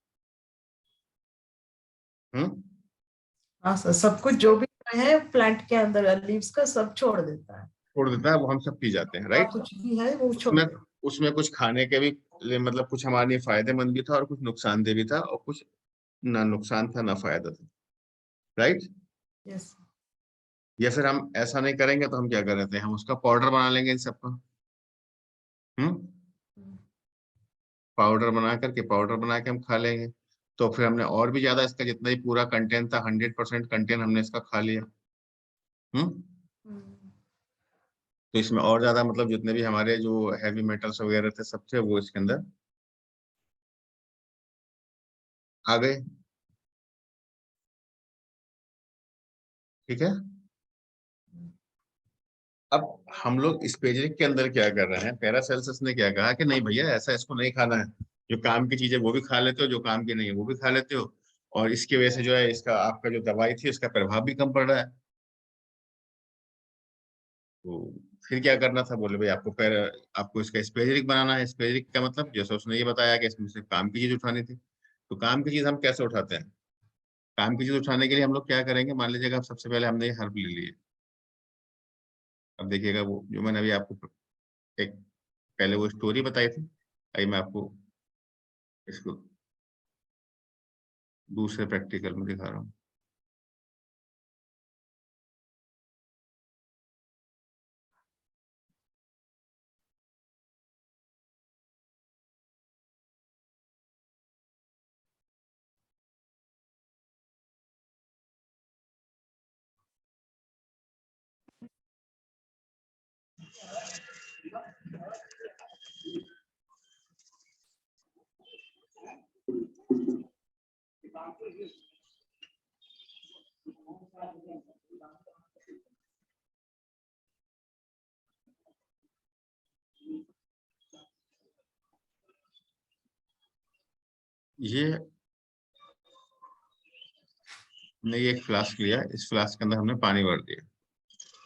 हम्म हाँ सर, सब कुछ जो भी है प्लांट के अंदर लीव्स का सब छोड़ देता है। छोड़ देता है, वो हम सब पी जाते हैं, और राइट। कुछ भी है वो छोड़ उसमें देता उसमें कुछ खाने के भी मतलब कुछ हमारे लिए फायदेमंद भी था, और कुछ नुकसानदेह भी था, और कुछ ना नुकसान था ना फायदा था, राइट। है। यस। या फिर हम ऐसा नहीं करेंगे तो हम क्या कर रहे थे, हम उसका पाउडर बना लेंगे इन सबका। हम्म पाउडर बना के हम खा लेंगे। तो फिर हमने और भी ज्यादा इसका जितना ही पूरा कंटेंट था, 100% कंटेंट हमने इसका खा लिया। हम्म तो इसमें और ज्यादा मतलब जितने भी हमारे जो हैवी मेटल्स वगैरह थे सब थे, वो इसके अंदर आ गए, ठीक है। अब हम लोग स्पेजरिक के अंदर क्या कर रहे हैं, पैरासेल्सस ने क्या कहा कि नहीं भैया ऐसा इसको नहीं खाना है, जो काम की चीजें वो भी खा लेते हो, जो काम की नहीं है वो भी खा लेते हो, और इसकी वजह से जो है इसका आपका जो दवाई थी उसका प्रभाव भी कम पड़ रहा है। तो फिर क्या करना था, बोले भाई आपको इसका स्पेजरिक बनाना है। स्पेजरिक का मतलब जैसे उसने ये बताया कि इसमें से काम की चीज उठानी थी। तो काम की चीज हम कैसे उठाते हैं, काम की चीज उठाने के लिए हम लोग क्या करेंगे, मान लीजिएगा अब सबसे पहले हमने ये हर्ब ले लिए। अब देखिएगा वो जो मैंने अभी आपको एक पहले वो स्टोरी बताई थी, अभी मैं आपको इसको दूसरे प्रैक्टिकल में दिखा रहा हूँ। ये हमने ये एक फ्लास्क लिया, इस फ्लास्क के अंदर हमने पानी भर दिया।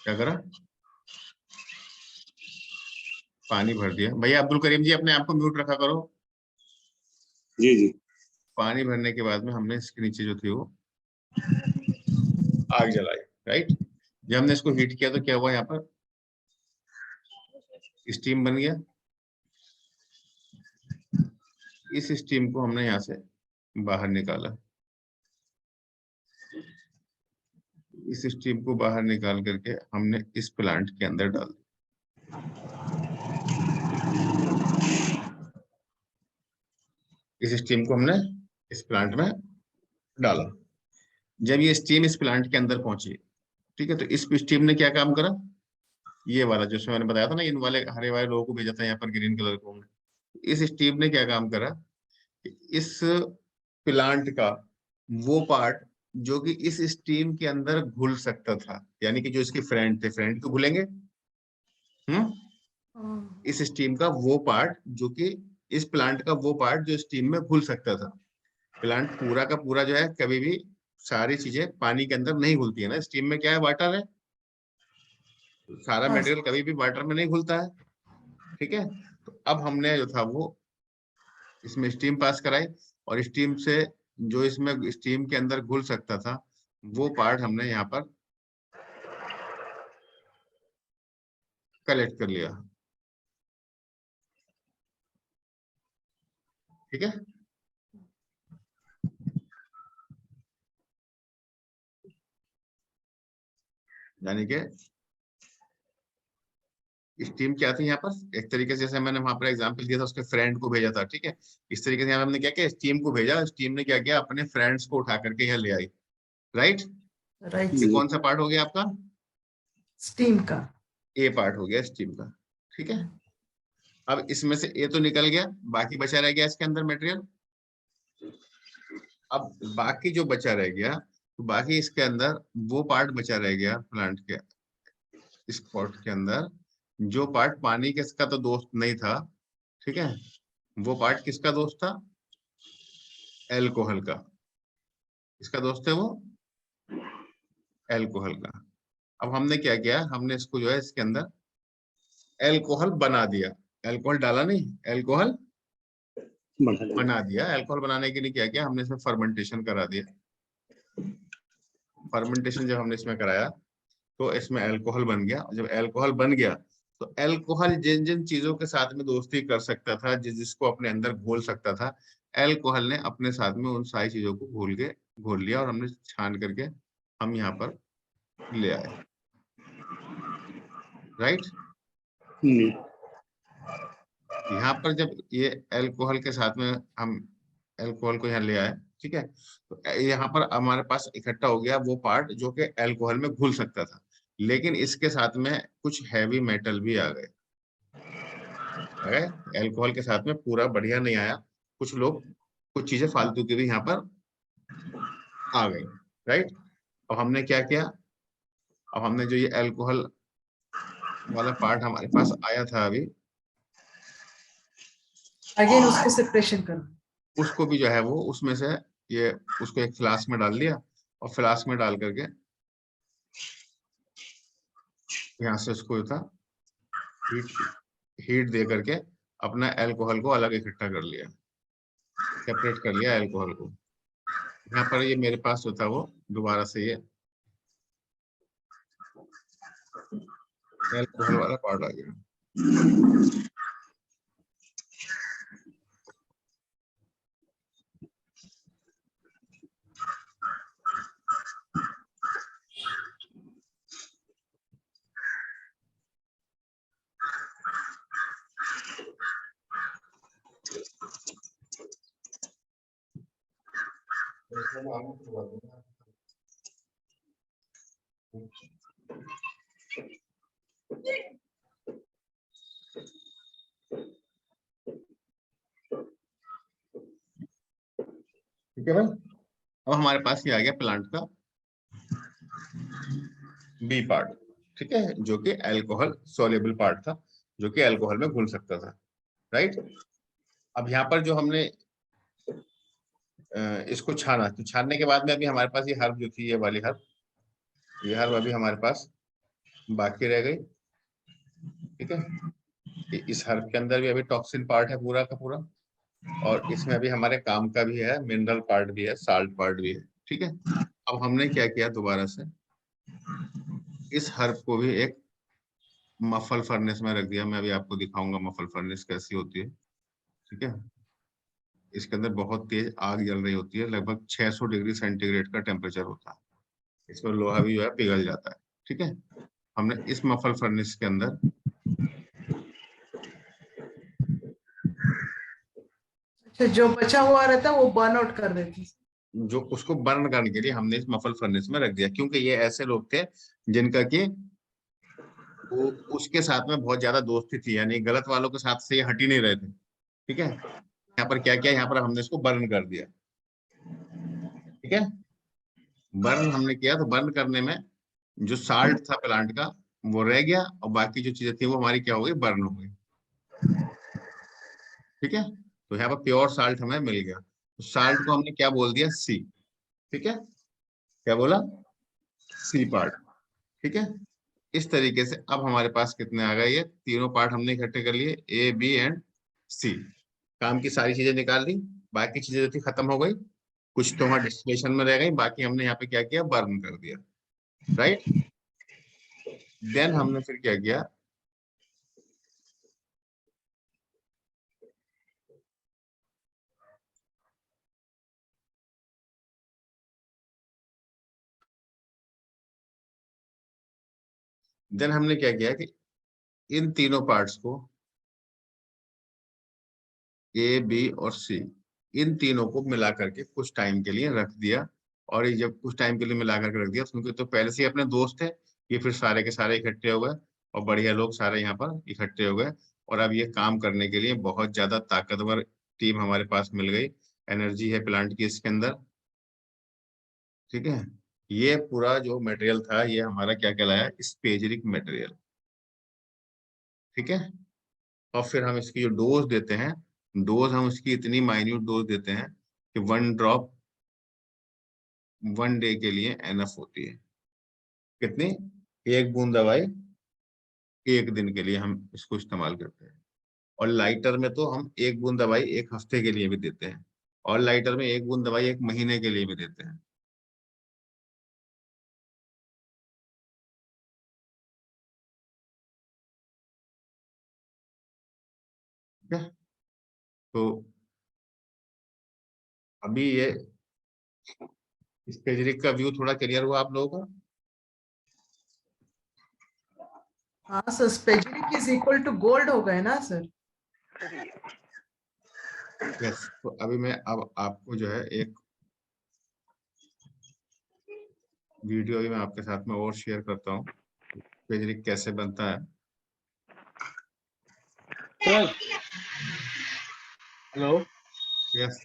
क्या करा, पानी भर दिया। भैया अब्दुल करीम जी अपने आप को म्यूट रखा करो। जी जी। पानी भरने के बाद में हमने इसके नीचे जो थी वो आग जलाई, राइट। जब हमने इसको हीट किया तो क्या हुआ, यहाँ पर स्टीम बन गया। इस स्टीम को हमने यहाँ से बाहर निकाला। इस स्टीम को बाहर निकाल करके हमने इस प्लांट के अंदर डाल दिया। इस स्टीम को हमने इस प्लांट में डाला। जब ये स्टीम इस प्लांट के अंदर पहुंची, ठीक है, तो इस स्टीम ने क्या काम करा, ये वाला जो मैंने बताया था ना, इन वाले हरे वाले लोगों को भेजा था यहाँ पर ग्रीन कलर को, इस स्टीम ने क्या काम करा, इस प्लांट का वो पार्ट जो कि इस स्टीम के अंदर घुल सकता था, यानी कि जो इसके फ्रेंड थे, फ्रेंड तो घुलेंगे, इस स्टीम का वो पार्ट जो कि इस प्लांट का वो पार्ट जो स्टीम में घुल सकता था। प्लांट पूरा का पूरा जो है, कभी भी सारी चीजें पानी के अंदर नहीं घुलती है ना, स्टीम में क्या है, वाटर है, सारा मटेरियल कभी भी वाटर में नहीं घुलता है, ठीक है। तो अब हमने जो था वो इसमें स्टीम पास कराई, और स्टीम से जो इसमें स्टीम के अंदर घुल सकता था वो पार्ट हमने यहाँ पर कलेक्ट कर लिया, ठीक है। यानी कि स्टीम क्या थी यहाँ पर, एक तरीके से जैसे मैंने वहां पर एग्जांपल दिया था, उसके फ्रेंड को भेजा था, ठीक है। इस तरीके से यहाँ हमने क्या किया, स्टीम को भेजा, स्टीम ने क्या किया, अपने फ्रेंड्स को उठा करके यहाँ ले आई, राइट। राइट, ये कौन सा पार्ट हो गया आपका, स्टीम का, ए पार्ट हो गया स्टीम का, ठीक है। अब इसमें से ए तो निकल गया, बाकी बचा रह गया इसके अंदर मटेरियल। अब बाकी जो बचा रह गया, तो बाकी इसके अंदर वो पार्ट बचा रह गया प्लांट के इस पॉट के अंदर, जो पार्ट पानी के इसका तो दोस्त नहीं था, ठीक है, वो पार्ट किसका दोस्त था, एल्कोहल का। इसका दोस्त है वो एल्कोहल का। अब हमने क्या किया, हमने इसको जो है इसके अंदर एल्कोहल बना दिया, एल्कोहल डाला नहीं, एल्कोहल बना दिया। एल्कोहल बनाने के लिए क्या किया, हमने इसमें फर्मेंटेशन करा दिया। फर्मेंटेशन जब हमने इसमें कराया तो इसमें अल्कोहल बन गया। जब अल्कोहल बन गया तो अल्कोहल जिन जिन चीजों के साथ में दोस्ती कर सकता था, जिसको अपने अंदर घोल सकता था, अल्कोहल ने अपने साथ में उन सारी चीजों को घोल लिया, और हमने छान करके हम यहाँ पर ले आए, राइट। यहाँ पर जब ये अल्कोहल के साथ में हम अल्कोहल को यहाँ ले आए, ठीक है, तो यहाँ पर हमारे पास इकट्ठा हो गया वो पार्ट जो कि अल्कोहल में घुल सकता था, लेकिन इसके साथ में कुछ हैवी मेटल भी आ गए। अल्कोहल के साथ में पूरा बढ़िया नहीं आया, कुछ लोग कुछ चीजें फालतू की भी यहाँ पर आ गई, राइट। अब हमने क्या किया, अब हमने जो ये अल्कोहल वाला पार्ट हमारे पास आया था अभी, अगेन उसको सेपरेशन करना, उसको भी जो है वो उसमें से ये उसको एक फ्लास्क में डाल दिया, और फ्लास्क में डाल करके यहाँ से उसको था हीट दे करके अपना अल्कोहल को अलग इकट्ठा कर लिया, सेपरेट कर लिया अल्कोहल को। यहाँ पर ये मेरे पास जो था वो दोबारा से ये अल्कोहल वाला पार्ट आ गया। ठीक है भाई, अब हमारे पास ये आ गया प्लांट का बी पार्ट, ठीक है, जो कि अल्कोहल सोल्यूबल पार्ट था, जो कि अल्कोहल में घुल सकता था, राइट। अब यहाँ पर जो हमने इसको छाना, तो छानने के बाद में अभी हमारे पास ये हर्ब जो थी, ये वाली हर्ब, ये हर्ब अभी हमारे पास बाकी रह गई, ठीक है। इस हर्ब के अंदर भी अभी टॉक्सिन पार्ट है पूरा का पूरा, और इसमें अभी हमारे काम का भी है, मिनरल पार्ट भी है, साल्ट पार्ट भी है, ठीक है। अब हमने क्या किया, दोबारा से इस हर्ब को भी एक मफल फर्नेस में रख दिया। मैं अभी आपको दिखाऊंगा मफल फर्नेस कैसी होती है, ठीक है। इसके अंदर बहुत तेज आग जल रही होती है, लगभग 600 डिग्री सेंटीग्रेड का टेम्परेचर होता है, इसमें लोहा भी जो है पिघल जाता है। ठीक है, हमने इस मफल फर्नेस के अंदर अच्छा, जो बचा हुआ रहता है वो बर्न आउट कर देते हैं। जो उसको बर्न करने के लिए हमने इस मफल फर्नेस में रख दिया, क्योंकि ये ऐसे लोग थे जिनका कि वो उसके साथ में बहुत ज्यादा दोस्ती थी, यानी गलत वालों के साथ से ये हट ही नहीं रहे थे। ठीक है, यहाँ पर क्या किया, यहाँ पर हमने इसको बर्न कर दिया। ठीक है, बर्न हमने किया तो बर्न करने में जो साल्ट था प्लांट का वो रह गया, और बाकी जो चीजें थी वो हमारी क्या हो गई, बर्न हो गई। ठीक है, तो यहाँ पर प्योर साल्ट हमें मिल गया। तो साल्ट को हमने क्या बोल दिया, सी। ठीक है, क्या बोला, सी पार्ट। ठीक है, इस तरीके से अब हमारे पास कितने आ गए, ये तीनों पार्ट हमने इकट्ठे कर लिए, ए बी एंड सी। काम की सारी चीजें निकाल ली, बाकी चीजें जो थी खत्म हो गई, कुछ तो वहां डिस्टिलेशन में रह गई, बाकी हमने यहाँ पे क्या किया, बर्न कर दिया। राइट, देन हमने फिर क्या किया, देन हमने क्या किया कि इन तीनों पार्ट्स को, ए बी और सी, इन तीनों को मिला करके कुछ टाइम के लिए रख दिया। और ये जब कुछ टाइम के लिए मिला करके रख दिया, क्योंकि तो पहले से ही अपने दोस्त थे, ये फिर सारे के सारे इकट्ठे हो गए और बढ़िया लोग सारे यहाँ पर इकट्ठे हो गए। और अब ये काम करने के लिए बहुत ज्यादा ताकतवर टीम हमारे पास मिल गई, एनर्जी है प्लांट की इसके अंदर। ठीक है, ये पूरा जो मटेरियल था ये हमारा क्या कहलाया, स्पेजरिक मटेरियल। ठीक है, और फिर हम इसकी जो डोज देते हैं, डोज हम उसकी इतनी माइन्यूट डोज देते हैं कि 1 ड्रॉप 1 डे के लिए एनफ होती है। कितनी, 1 बूंद दवाई 1 दिन के लिए हम इसको इस्तेमाल करते हैं। और लाइटर में तो हम 1 बूंद दवाई 1 हफ्ते के लिए भी देते हैं, और लाइटर में 1 बूंद दवाई 1 महीने के लिए भी देते हैं। ठीक है, तो अभी ये स्पेजरिक का व्यू थोड़ा क्लियर हुआ आप लोगों को? हाँ sir, spagyric is equal to gold हो गए ना सर? यस, तो अभी मैं अब आपको जो है एक वीडियो भी मैं आपके साथ में और शेयर करता हूँ, स्पेजरिक कैसे बनता है। Sir hello yes,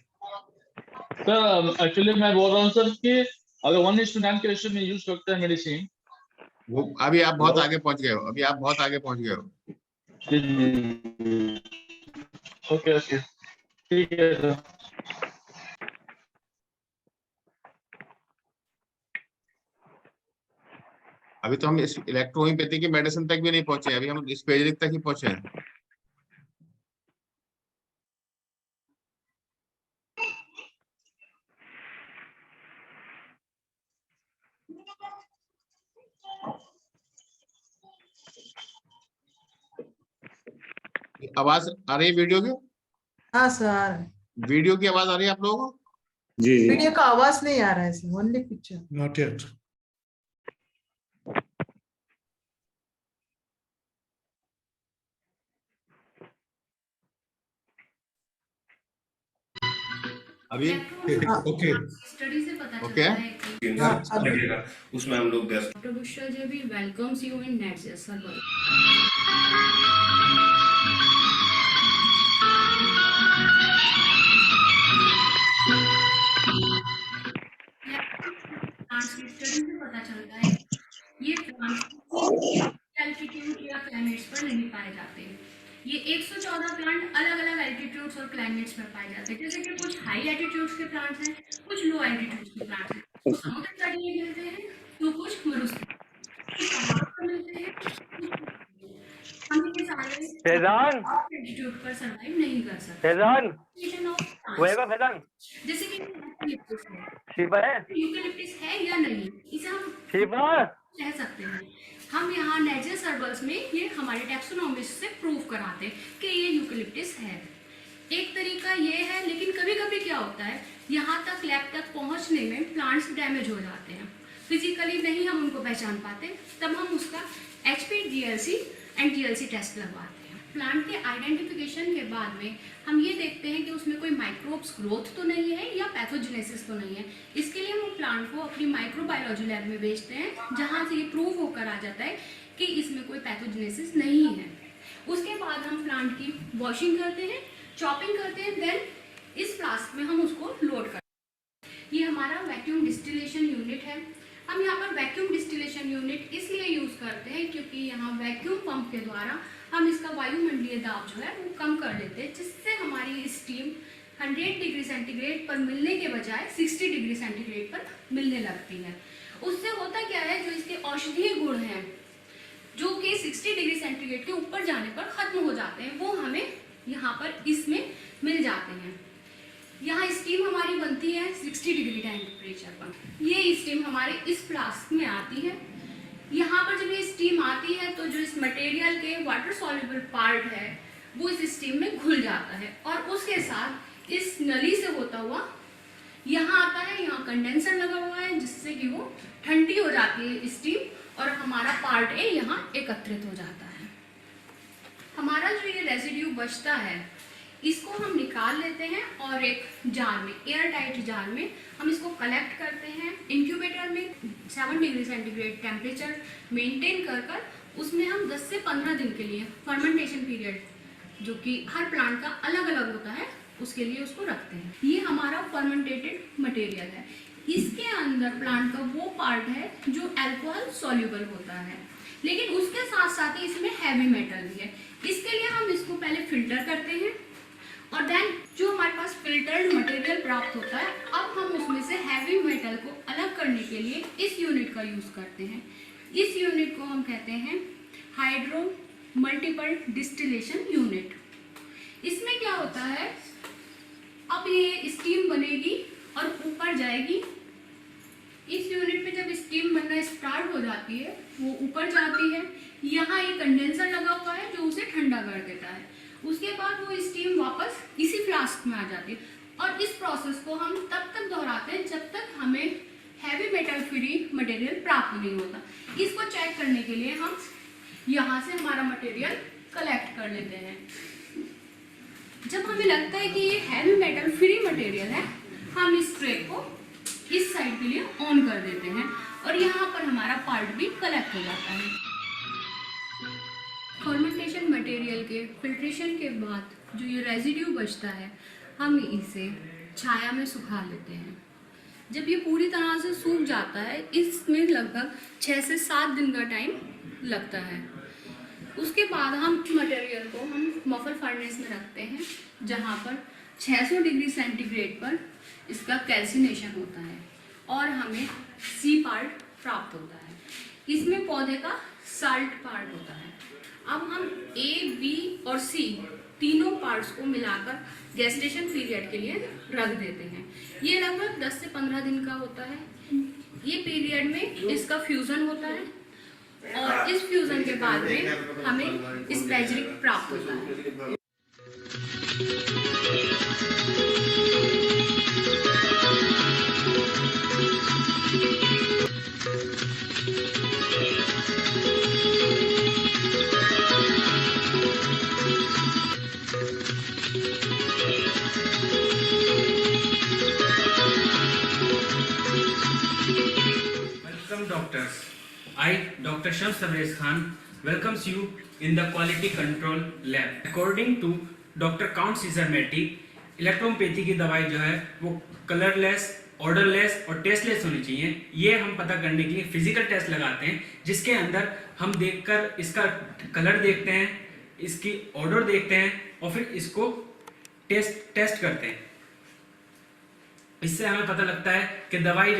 sir, actually मैं बोल रहा हूँ सर कि अगर 1:9 के रेशियो में यूज करते हैं मेडिसिन, वो अभी आप बहुत आगे पहुंच गए हो, अभी आप बहुत आगे पहुंच गए हो। ओके ओके ठीक है सर। अभी तो हम इस इलेक्ट्रोहोम्योपैथी की मेडिसिन तक भी नहीं पहुंचे, अभी हम स्पेजरिक तक ही पहुंचे हैं। आवाज आ रही है वीडियो की? हाँ सर, वीडियो की आवाज आ रही है आप लोगों को? जी जी वीडियो का आवाज नहीं आ रहा है sir, only picture. Not yet. अभी ओके स्टडी से पता ओके, चलता है कि हाँ, उसमें हम लोग डॉक्टर बुशरा जी भी वेलकम्स यू इन नेटजेस सर्वर। प्लांट्स की स्टडी से पता चलता है ये प्लांट्स एल्टीट्यूड या क्लाइमेट्स पर नहीं पाए जाते। ये 114 प्लांट अलग अलग एल्टीट्यूड्स और क्लाइमेट्स में पाए जाते हैं, जैसे कि कुछ हाई एल्टीट्यूड्स के प्लांट्स हैं, कुछ लो एल्टीट्यूड्स के प्लांट्स हैं। कुछ समुद्र तट में मिलते हैं तो कुछ मरुस्थल, कुछ पहाड़ों पर मिलते हैं, हम ये सारे फैजान एल्टीट्यूड पर सर्वाइव नहीं कर सकते। फैजान Region of plants, होएगा फैजान जैसे कि यूकेलिप्टस है, शिवा है यूकेलिप्टस है या नहीं, इसे हम शिवा कह सकते हैं। हम यहाँ नेचर सर्बल्स में ये हमारे टैक्सोनॉमी से प्रूव कराते हैं कि ये यूकेलिप्टस है। एक तरीका ये है, लेकिन कभी कभी क्या होता है, यहाँ तक लैब तक पहुँचने में प्लांट्स डैमेज हो जाते हैं, फिजिकली नहीं हम उनको पहचान पाते, तब हम उसका HPLC एंड GLC टेस्ट लगवाते हैं। प्लांट के आइडेंटिफिकेशन के बाद में हम ये देखते हैं कि उसमें कोई माइक्रोब्स ग्रोथ तो नहीं है या पैथोजेनेसिस तो नहीं है। इसके लिए हम प्लांट को अपनी माइक्रोबायोलॉजी लैब में भेजते हैं, जहाँ से ये प्रूव होकर आ जाता है कि इसमें कोई पैथोजेनेसिस नहीं है। उसके बाद हम प्लांट की वॉशिंग करते हैं, चॉपिंग करते हैं, देन इस फ्लास्क में हम उसको लोड करते हैं। ये हमारा वैक्यूम डिस्टिलेशन यूनिट है। हम यहाँ पर वैक्यूम डिस्टिलेशन यूनिट इसलिए यूज़ करते हैं क्योंकि यहाँ वैक्यूम पंप के द्वारा हम इसका वायुमंडलीय दाब जो है वो कम कर देते हैं, जिससे हमारी स्टीम 100 डिग्री सेंटीग्रेड पर मिलने के बजाय 60 डिग्री सेंटीग्रेड पर मिलने लगती है। उससे होता क्या है, जो इसके औषधीय गुण हैं जो कि 60 डिग्री सेंटीग्रेड के ऊपर जाने पर ख़त्म हो जाते हैं, वो हमें यहाँ पर इसमें मिल जाते हैं। यहाँ स्टीम हमारी बनती है 60 डिग्री टेम्परेचर पर। ये स्टीम हमारे इस फ्लास्क में आती है। यहाँ पर जब ये स्टीम आती है तो जो इस मटेरियल के वाटर सॉल्युबल पार्ट है वो इस स्टीम में घुल जाता है और उसके साथ इस नली से होता हुआ यहाँ आता है। यहाँ कंडेंसर लगा हुआ है जिससे कि वो ठंडी हो जाती है स्टीम और हमारा पार्ट ए यहाँ एकत्रित हो जाता है। हमारा जो ये रेजिड्यू बचता है इसको हम निकाल लेते हैं और एक जार में, एयर टाइट जार में हम इसको कलेक्ट करते हैं। इंक्यूबेटर में 7 डिग्री सेंटीग्रेड टेम्परेचर मेंटेन कर उसमें हम 10 से 15 दिन के लिए फर्मेंटेशन पीरियड जो कि हर प्लांट का अलग अलग होता है उसके लिए उसको रखते हैं। ये हमारा फर्मेंटेटेड मटेरियल है। इसके अंदर प्लांट का वो पार्ट है जो अल्कोहल सॉल्युबल होता है, लेकिन उसके साथ साथ ही इसमें हैवी मेटल भी है। इसके लिए हम इसको पहले फिल्टर करते हैं और देन जो हमारे पास फिल्टर्ड मटेरियल प्राप्त होता है, अब हम उसमें से हैवी मेटल को अलग करने के लिए इस यूनिट का यूज़ करते हैं। इस यूनिट को हम कहते हैं हाइड्रो मल्टीपल डिस्टिलेशन यूनिट। इसमें क्या होता है, अब ये स्टीम बनेगी और ऊपर जाएगी। इस यूनिट में जब स्टीम बनना स्टार्ट हो जाती है वो ऊपर जाती है। यहाँ एक कंडेंसर लगा हुआ है जो उसे ठंडा कर देता है। उसके बाद वो स्टीम वापस इसी फ्लास्क में आ जाती है और इस प्रोसेस को हम तब तक दोहराते हैं जब तक हमें हैवी मेटल फ्री मटेरियल प्राप्त नहीं होता। इसको चेक करने के लिए हम यहाँ से हमारा मटेरियल कलेक्ट कर लेते हैं। जब हमें लगता है कि ये हैवी मेटल फ्री मटेरियल है, हम इस ट्रे को इस साइड के लिए ऑन कर देते हैं और यहाँ पर हमारा पार्ट भी कलेक्ट हो जाता है। फर्मेंटेशन मटेरियल के फिल्ट्रेशन के बाद जो ये रेजिड्यू बचता है हम इसे छाया में सुखा लेते हैं। जब ये पूरी तरह से सूख जाता है, इसमें लगभग 6 से 7 दिन का टाइम लगता है। उसके बाद हम मटेरियल को हम मफल फर्नेस में रखते हैं जहाँ पर 600 डिग्री सेंटीग्रेड पर इसका कैल्सिनेशन होता है और हमें सी पार्ट प्राप्त होता है। इसमें पौधे का साल्ट पार्ट होता है। अब हम ए, बी और सी तीनों पार्ट्स को मिलाकर गेस्टेशन पीरियड के लिए रख देते हैं। ये लगभग 10 से 15 दिन का होता है। ये पीरियड में इसका फ्यूजन होता है और इस फ्यूजन के बाद में हमें स्पेजरिक प्राप्त होता है। Welcome doctors. I, Dr. Shams Tabriz Khan, welcomes you in the quality control lab. According to Dr. Count Cesarmetti, electropathy की दवाई जो है वो कलरलेस, ऑर्डरलेस और टेस्टलेस होनी चाहिए। ये हम पता करने के लिए फिजिकल टेस्ट लगाते हैं जिसके अंदर हम देखकर इसका कलर देखते हैं, इसकी ऑर्डर देखते हैं और फिर इसको टेस्ट करते हैं। इससे हमें पता लगता है कि दवाई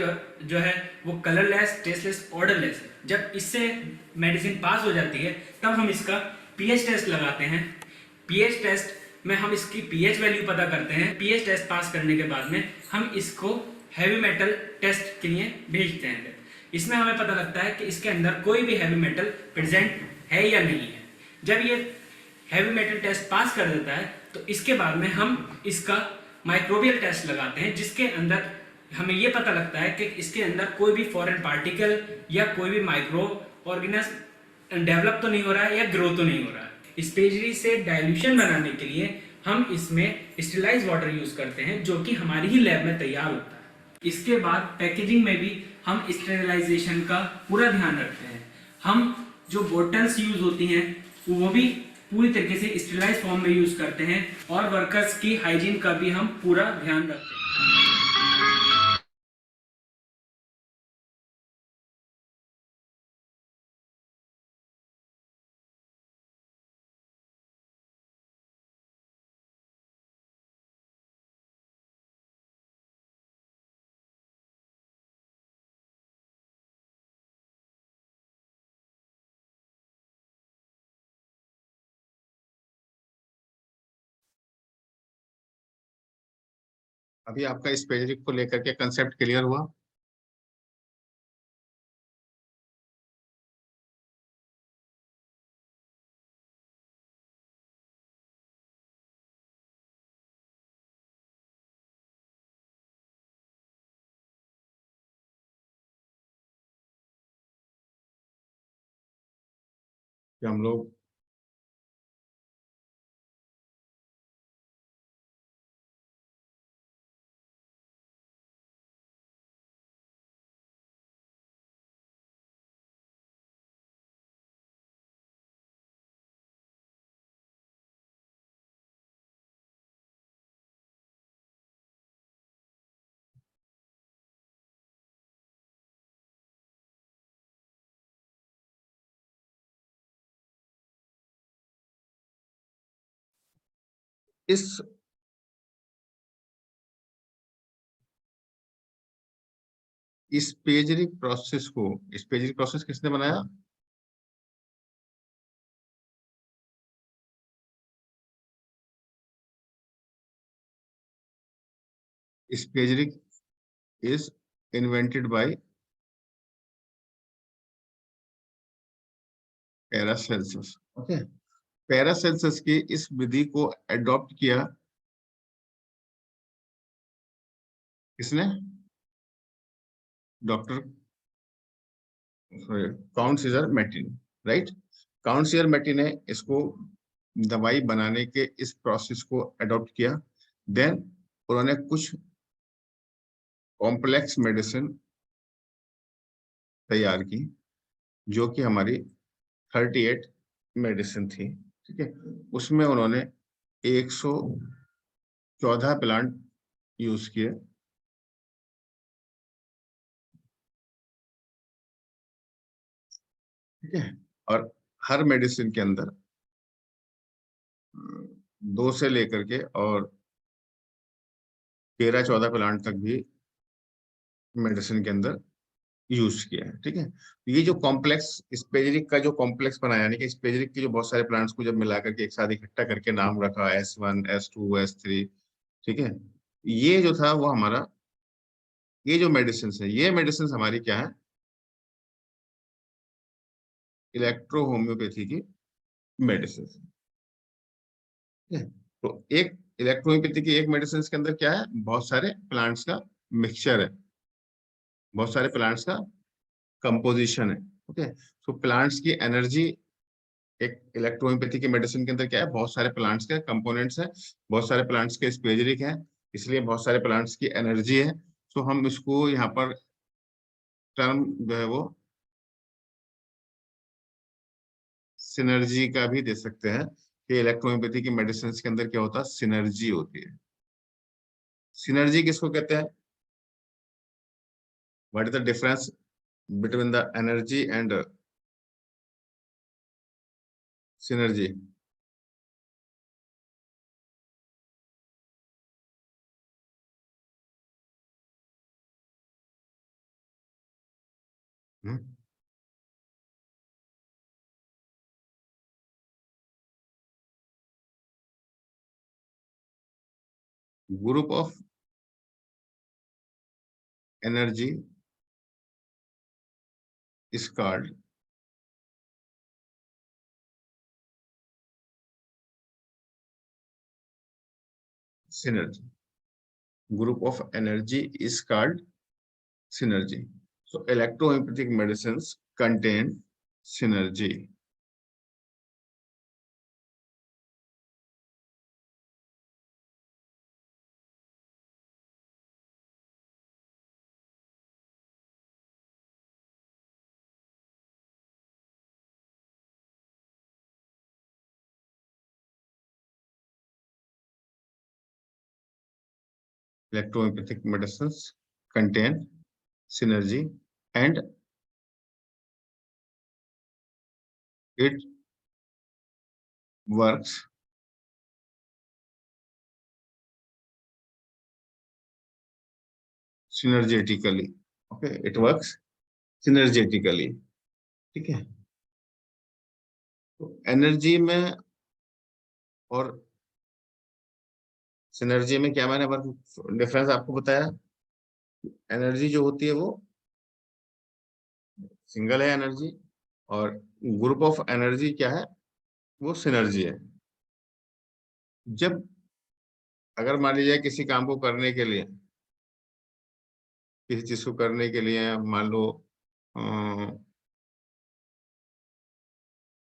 जो है वो कलरलेस, टेस्टलेस, ऑर्डरलेस है। जब इससे मेडिसिन पास हो जाती है तब हम इसका पीएच टेस्ट लगाते हैं। पीएच टेस्ट में हम इसकी पीएच वैल्यू पता करते हैं। पीएच टेस्ट पास करने के बाद में हम इसको हैवी मेटल टेस्ट के लिए भेजते हैं। इसमें हमें पता लगता है कि इसके अंदर कोई भी हैवी मेटल प्रेजेंट है या नहीं है। जब ये हैवी मेटल टेस्ट पास कर देता है तो इसके बाद में हम इसका माइक्रोबियल टेस्ट लगाते हैं जिसके अंदर हमें ये पता लगता है कि इसके अंदर कोई भी फॉरेन पार्टिकल या कोई भी माइक्रो ऑर्गेनिज्म डेवलप तो नहीं हो रहा है या ग्रो तो नहीं हो रहा है। स्पेजरी से डाइल्यूशन बनाने के लिए हम इसमें स्टेरिलाइज वाटर यूज करते हैं, जो कि हमारी ही लैब में तैयार होता है। इसके बाद पैकेजिंग में भी हम स्टेरिलाइजेशन का पूरा ध्यान रखते हैं। हम जो बोटल्स यूज होती हैं वो भी पूरी तरीके से स्टेरिलाइज फॉर्म में यूज करते हैं, और वर्कर्स की हाइजीन का भी हम पूरा ध्यान रखते हैं। अभी आपका स्पेजरिक को लेकर के कंसेप्ट क्लियर हुआ? कि हम लोग इस स्पेजरिक प्रोसेस किसने बनाया? Spagyric is invented by Paracelsus. Okay, Paracelsus की इस विधि को अडॉप्ट किया किसने? Doctor Count Cesare Mattei, right. Count Cesare Mattei ने इसको दवाई बनाने के इस प्रोसेस को अडॉप्ट किया। देन उन्होंने कुछ कॉम्प्लेक्स मेडिसिन तैयार की, जो कि हमारी 38 मेडिसिन थी, ठीक है। उसमें उन्होंने 114 प्लांट यूज किए, ठीक है। और हर मेडिसिन के अंदर 2 से लेकर के और 13-14 प्लांट तक भी मेडिसिन के अंदर यूज किया है, ठीक है। ये जो कॉम्प्लेक्स स्पेजरिक का जो कॉम्प्लेक्स बनाया, यानी कि स्पेजरिक के जो बहुत सारे प्लांट्स को जब मिला करके एक साथ इकट्ठा करके नाम रखा S1, S2, S3, ठीक है। ये जो था वो हमारा, ये जो मेडिसिन है, ये मेडिसिन हमारी क्या है? इलेक्ट्रो होम्योपैथी की मेडिसिन, ठीक है। तो एक इलेक्ट्रोहोम्योपैथी की एक मेडिसिन के अंदर क्या है? बहुत सारे प्लांट्स का मिक्सचर है, बहुत सारे प्लांट्स का कंपोजिशन है, ओके। सो प्लांट्स की एनर्जी, एक इलेक्ट्रोहोम्योपैथी की मेडिसिन के अंदर क्या है? बहुत सारे प्लांट्स के कंपोनेंट्स हैं, बहुत सारे प्लांट्स के स्पेजरिक हैं, इसलिए बहुत सारे प्लांट्स की एनर्जी है। सो हम इसको यहाँ पर टर्म जो है वो सिनर्जी का भी दे सकते हैं, कि इलेक्ट्रोहोम्योपैथी की मेडिसिन के अंदर क्या होता है? सिनर्जी होती है। सिनर्जी किसको कहते हैं? What is the difference between the energy and synergy? Group of energy is called synergy. group of energy is called synergy. So electroempathic medicines contain synergy. Electroempathic medicines contain synergy, and it works synergetically. Okay, it works synergetically. ठीक है, तो energy में और synergy में क्या मैंने difference आपको बताया? एनर्जी जो होती है वो सिंगल है एनर्जी, और ग्रुप ऑफ एनर्जी क्या है? वो सिनर्जी है। जब अगर मान लीजिए किसी काम को करने के लिए, किसी चीज को करने के लिए मान लो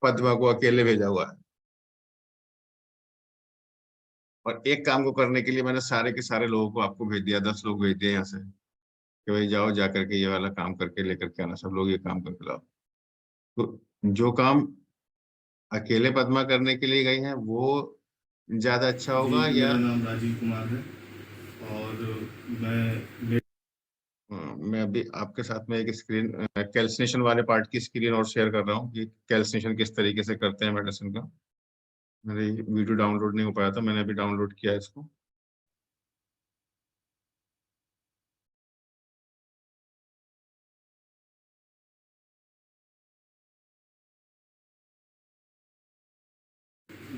पद्मा को अकेले भेजा हुआ है, और एक काम को करने के लिए मैंने सारे के सारे लोगों को आपको भेज दिया, 10 लोग भेज दिए यहाँ से कि भाई जाओ जा करके ये वाला काम करके लेकर के आना, सब लोग ये काम करके लाओ। तो जो काम अकेले पद्मा करने के लिए गई हैं वो ज्यादा अच्छा होगा, या मेरा नाम राजीव कुमार है और मैं अभी आपके साथ में एक स्क्रीन कैल्सिनेशन वाले पार्ट की स्क्रीन और शेयर कर रहा हूँ कि कैल्सिनेशन किस तरीके से करते हैं मेडिसिन का। मेरे वीडियो डाउनलोड नहीं हो पाया था, मैंने अभी डाउनलोड किया है इसको।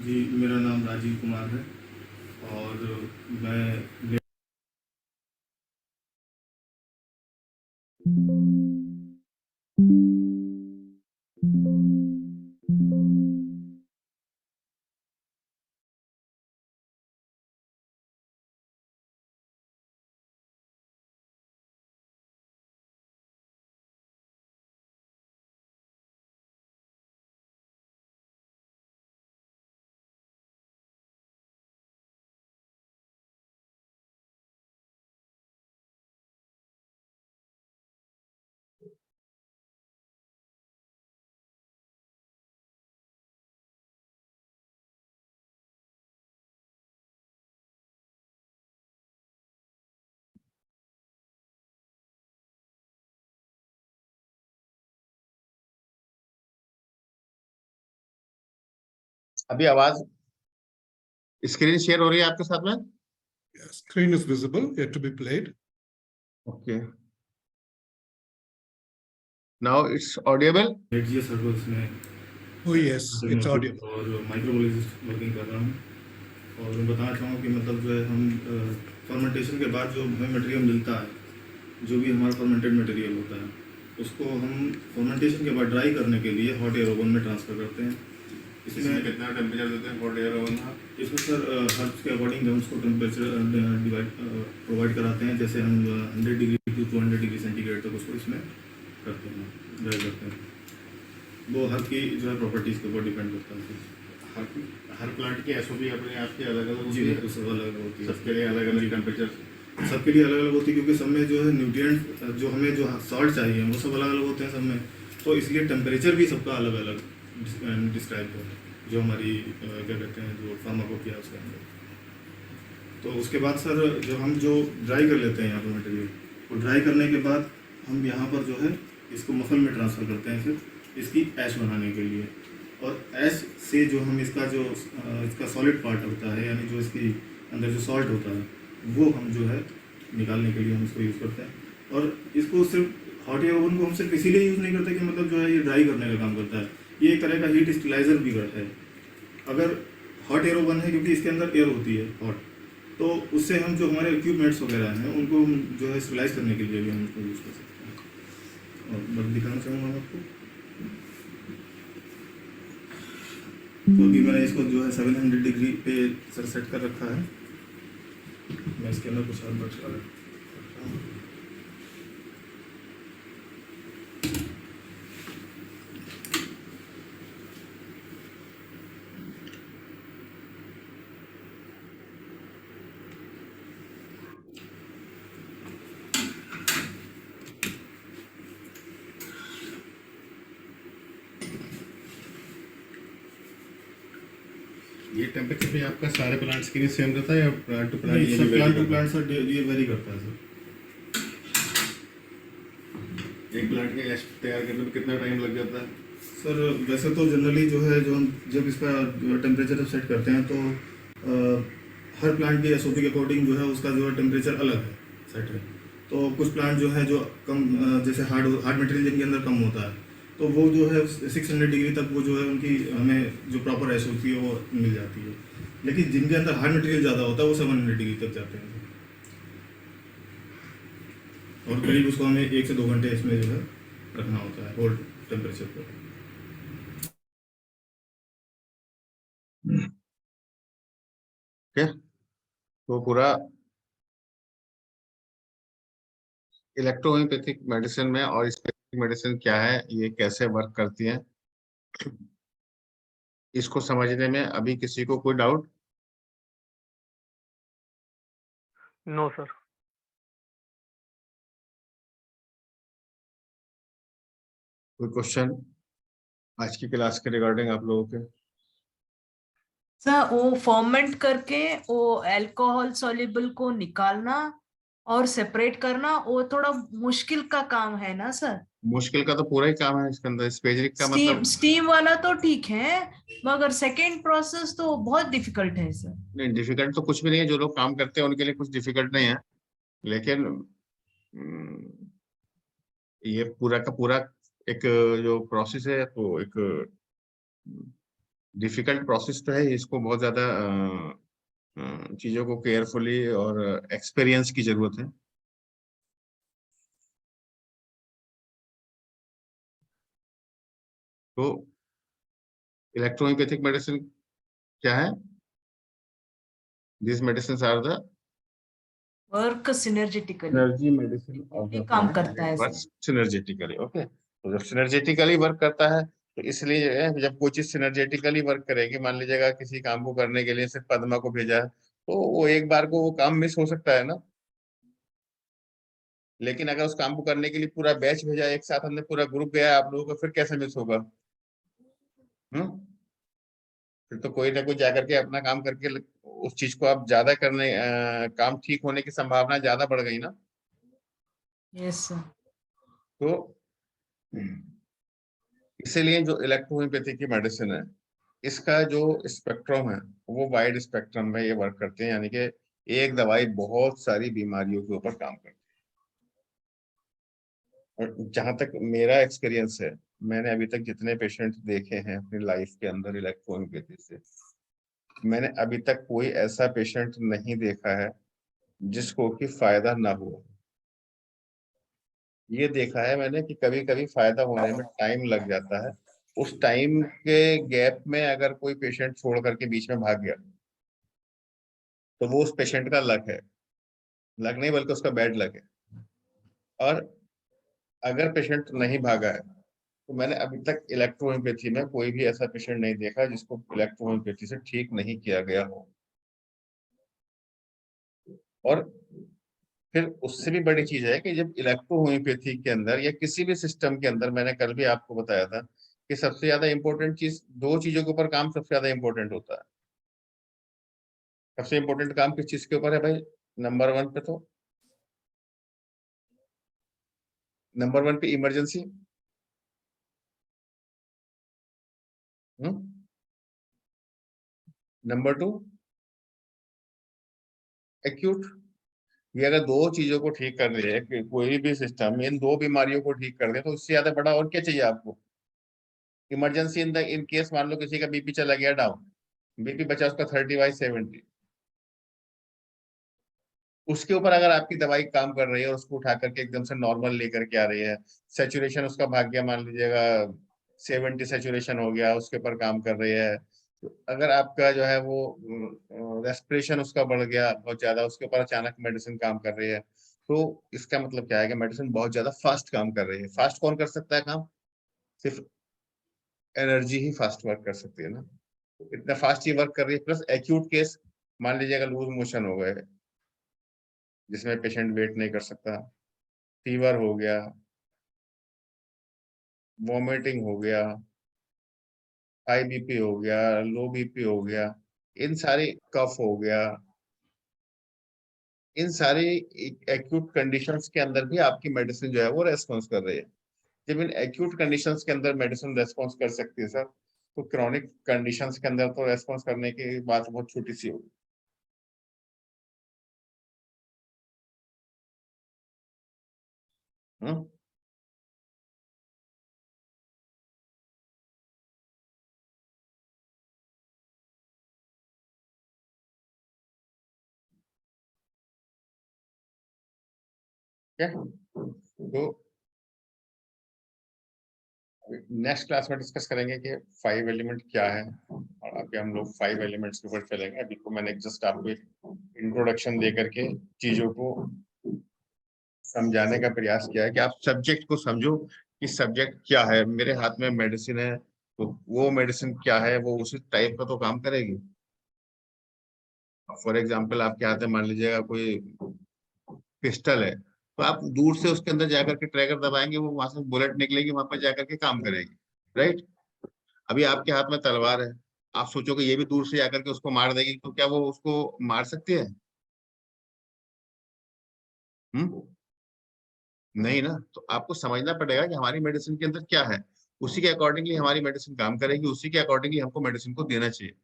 जी, मेरा नाम राजीव कुमार है और मैं अभी आवाज स्क्रीन शेयर हो रही है आपके साथ में? Screen is visible, yet to be played. Okay. Now it's audible. हेडजिया सर्विस में Oh yes, it's audible. और माइक्रोबायोलॉजिस्ट वर्किंग कर रहा हूँ। और मैं बताना चाहूँगा कि मतलब जो है हम फर्मेंटेशन के बाद जो हमें मटेरियल मिलता है, जो भी हमारा फर्मेंटेड मटेरियल होता है, उसको हम फर्मेंटेशन के बाद ड्राई करने के लिए हॉट एयर ओवन में ट्रांसफ़र करते हैं। इसमें कितना टेम्परेचर देते हैं हॉट एयर ओवन का? इसमें सर हर्ब्स के अकॉर्डिंग हम उसको टेम्परेचर प्रोवाइड कराते हैं। जैसे हम 100 डिग्री टू 200 डिग्री सेंटीग्रेड तक उसको इसमें करते हैं, ड्राई करते हैं। वो हर की जो है प्रॉपर्टीज़ के ऊपर डिपेंड करता है। हर प्लांट की एसओपी अपने आप की अलग अलग जी बिल्कुल, सब अलग अलग होती है, सबके लिए अलग अलग टेम्परेचर, सबके लिए अलग अलग होती है, क्योंकि सब में जो है न्यूट्रिएंट जो हमें जो सॉल्ट चाहिए वो सब अलग अलग होते हैं सब में, तो इसलिए टेम्परेचर भी सबका अलग अलग डिस्क्राइब है, जो हमारी क्या कहते हैं जो फार्माकोपिया उसके अंदर। तो उसके बाद सर जो ड्राई कर लेते हैं यहाँ पर मटेरियल, वो ड्राई करने के बाद हम यहाँ पर जो है इसको मफल में ट्रांसफ़र करते हैं फिर इसकी ऐश बनाने के लिए। और ऐश से जो हम इसका सॉलिड पार्ट होता है, यानी जो इसकी अंदर जो सॉल्ट होता है, वो हम जो है निकालने के लिए हम इसको यूज़ करते हैं। और इसको सिर्फ हॉट एयर ओवन को हम सिर्फ इसीलिए यूज़ नहीं करते कि मतलब जो है ये ड्राई करने का काम करता है, ये एक तरह का हीट स्टेलाइजर भी है। अगर हॉट एयर ओवन है क्योंकि इसके अंदर एयर होती है हॉट, तो उससे हम जो हमारे इक्विपमेंट्स वगैरह हैं उनको हम जो है स्टेलाइज करने के लिए भी हम उसको यूज़ कर सकते हैं। और मैं दिखाना चाहूँगा आपको, तो अभी मैंने इसको जो है 700 डिग्री पे सर सेट कर रखा है। मैं इसके अंदर कुछ और बता रहा हूँ। ये टेम्परेचर पे आपका सारे प्लांट्स के लिए सेम रहता है या plant to plant? Sir plant to plant sir ये वेरी करता है सर। एक प्लांट के एश तैयार करने में कितना टाइम लग जाता है? सर वैसे तो जनरली जो है जो हम जब इसका टेम्परेचर सेट करते हैं तो हर प्लांट के एसओपी के अकॉर्डिंग जो है उसका जो है टेम्परेचर अलग है सेट है। तो कुछ प्लांट जो है जो कम जैसे हार्ड मटेरियल जिनके अंदर कम होता है तो वो जो है 600 डिग्री तक वो जो है उनकी हमें जो प्रॉपर एसओपी है वो मिल जाती है। लेकिन जिनके अंदर हार्ड मटेरियल ज़्यादा होता है वो 700 डिग्री तक जाते हैं और करीब उसको हमें 1 से 2 घंटे इसमें जो है रखना होता है होल्ड टेम्परेचर पर। तो पूरा इलेक्ट्रोहोम्योपैथिक मेडिसिन में और स्पेसिफिक मेडिसिन क्या है, ये कैसे वर्क करती है, इसको समझने में अभी किसी को कोई डाउट? No sir. कोई क्वेश्चन आज की क्लास के रिगार्डिंग आप लोगों के? सर वो फर्मेंट करके वो अल्कोहल सॉल्युबल को निकालना और सेपरेट करना वो थोड़ा मुश्किल का काम है ना सर? मुश्किल का तो पूरा ही काम है इसके अंदर। स्पेजिक का मतलब स्टीम वाला तो ठीक है मगर सेकेंड प्रोसेस तो बहुत डिफिकल्ट है सर। नहीं, डिफिकल्ट तो कुछ भी नहीं है। जो लोग काम करते हैं उनके लिए कुछ डिफिकल्ट नहीं है, लेकिन ये पूरा का पूरा एक जो प्रोसेस है तो एक डिफिकल्ट प्रोसेस तो है। इसको बहुत ज्यादा चीजों को केयरफुली और एक्सपीरियंस की जरूरत है। तो इलेक्ट्रोहोम्योपैथिक मेडिसिन क्या है? These medicines are the work synergetically energy medicine of the काम करता है वर्क सर। सिनर्जेटिकली। ओके, तो जब सिनर्जेटिकली वर्क करता है तो इसलिए जो है, जब कोई चीज सिनर्जेटिकली वर्क करेगी, मान लीजिएगा किसी काम को करने के लिए सिर्फ पद्मा को भेजा है तो वो एक बार को वो काम मिस हो सकता है ना। लेकिन अगर उस काम को करने के लिए पूरा बैच भेजा, एक साथ हमने पूरा ग्रुप गया आप लोगों को, फिर कैसे मिस होगा? फिर तो कोई ना कोई जाकर के अपना काम करके उस चीज को आप ज्यादा करने काम ठीक होने की संभावना ज्यादा बढ़ गई ना। Yes sir. तो इसीलिए जो इलेक्ट्रोहोम्योपैथी की मेडिसिन है, इसका जो स्पेक्ट्रम है वो वाइड स्पेक्ट्रम में ये वर्क करते हैं, यानी कि एक दवाई बहुत सारी बीमारियों के ऊपर काम करती है। और जहां तक मेरा एक्सपीरियंस है, मैंने अभी तक जितने पेशेंट देखे हैं अपनी लाइफ के अंदर इलेक्ट्रोहोम्योपैथी से, मैंने अभी तक कोई ऐसा पेशेंट नहीं देखा है जिसको कि फायदा ना हो। ये देखा है मैंने कि कभी कभी फायदा होने में टाइम लग जाता है। उस टाइम के गैप में अगर कोई पेशेंट छोड़ करके बीच में भाग गया तो वो उस पेशेंट का लक है, लक नहीं बल्कि उसका बैड लक है। और अगर पेशेंट नहीं भागा है तो मैंने अभी तक इलेक्ट्रोहोम्योपैथी में कोई भी ऐसा पेशेंट नहीं देखा जिसको इलेक्ट्रोहोम्योपैथी से ठीक नहीं किया गया हो। और फिर उससे भी बड़ी चीज है कि जब इलेक्ट्रोहोम्योपैथी के अंदर या किसी भी सिस्टम के अंदर, मैंने कल भी आपको बताया था कि सबसे ज्यादा इंपॉर्टेंट चीज, दो चीजों के ऊपर काम सबसे ज्यादा इंपॉर्टेंट होता है। सबसे इंपॉर्टेंट काम किस चीज के ऊपर है भाई? नंबर 1 पे तो नंबर 1 पे इमरजेंसी, नंबर 2 एक्यूट। ये अगर दो चीजों को ठीक कर दे कि कोई भी सिस्टम इन दो बीमारियों को ठीक कर दे तो उससे ज्यादा बड़ा और क्या चाहिए आपको? इमरजेंसी इन केस मान लो किसी का बीपी चला गया डाउन, बीपी बचा उसका 30/70, उसके ऊपर अगर आपकी दवाई काम कर रही है और उसको उठा करके एकदम से नॉर्मल लेकर के आ रही है, सैचुरेशन उसका भाग गया, मान लीजिएगा 70 सैचुरेशन हो गया, उसके ऊपर काम कर रही है, तो अगर आपका जो है वो रेस्पिरेशन उसका बढ़ गया बहुत ज्यादा, उसके ऊपर अचानक मेडिसिन काम कर रही है, तो इसका मतलब क्या है कि मेडिसिन बहुत ज्यादा फास्ट काम कर रही है। फास्ट कौन कर सकता है काम? सिर्फ एनर्जी ही फास्ट वर्क कर सकती है ना, इतना फास्ट ही वर्क कर रही है। प्लस एक्यूट केस, मान लीजिए अगर लूज मोशन हो गए जिसमें पेशेंट वेट नहीं कर सकता, फीवर हो गया, वॉमिटिंग हो गया, हाई बीपी हो गया, लो बीपी हो गया, इन सारी, कफ हो गया, इन सारी एक्यूट कंडीशंस के अंदर भी आपकी मेडिसिन जो है वो रेस्पॉन्स कर रही है। जब इन एक्यूट कंडीशंस के अंदर मेडिसिन रेस्पॉन्स कर सकती है सर, तो क्रॉनिक कंडीशंस के अंदर तो रेस्पॉन्स करने की बात बहुत छोटी सी होगी। क्या तो नेक्स्ट क्लास में डिस्कस करेंगे कि 5 एलिमेंट क्या है, और अभी हम लोग 5 एलिमेंट्स के ऊपर चलेंगे। अभी को मैंने जस्ट आपको एक इंट्रोडक्शन दे करके चीजों को समझाने का प्रयास किया है कि आप सब्जेक्ट को समझो कि सब्जेक्ट क्या है। मेरे हाथ में मेडिसिन है, तो वो मेडिसिन क्या है, वो उसी टाइप का तो काम करेगी। फॉर एग्जाम्पल आपके हाथ में मान लीजिएगा कोई पिस्टल है, तो आप दूर से उसके अंदर जाकर के ट्रैगर दबाएंगे, वो वहां से बुलेट निकलेगी, वहां पर जाकर के काम करेगी, राइट। अभी आपके हाथ में तलवार है, आप सोचोगे ये भी दूर से जाकर के उसको मार देगी, तो क्या वो उसको मार सकती है? नहीं ना। तो आपको समझना पड़ेगा कि हमारी मेडिसिन के अंदर क्या है, उसी के अकॉर्डिंगली हमारी मेडिसिन काम करेगी, उसी के अकॉर्डिंगली हमको मेडिसिन को देना चाहिए।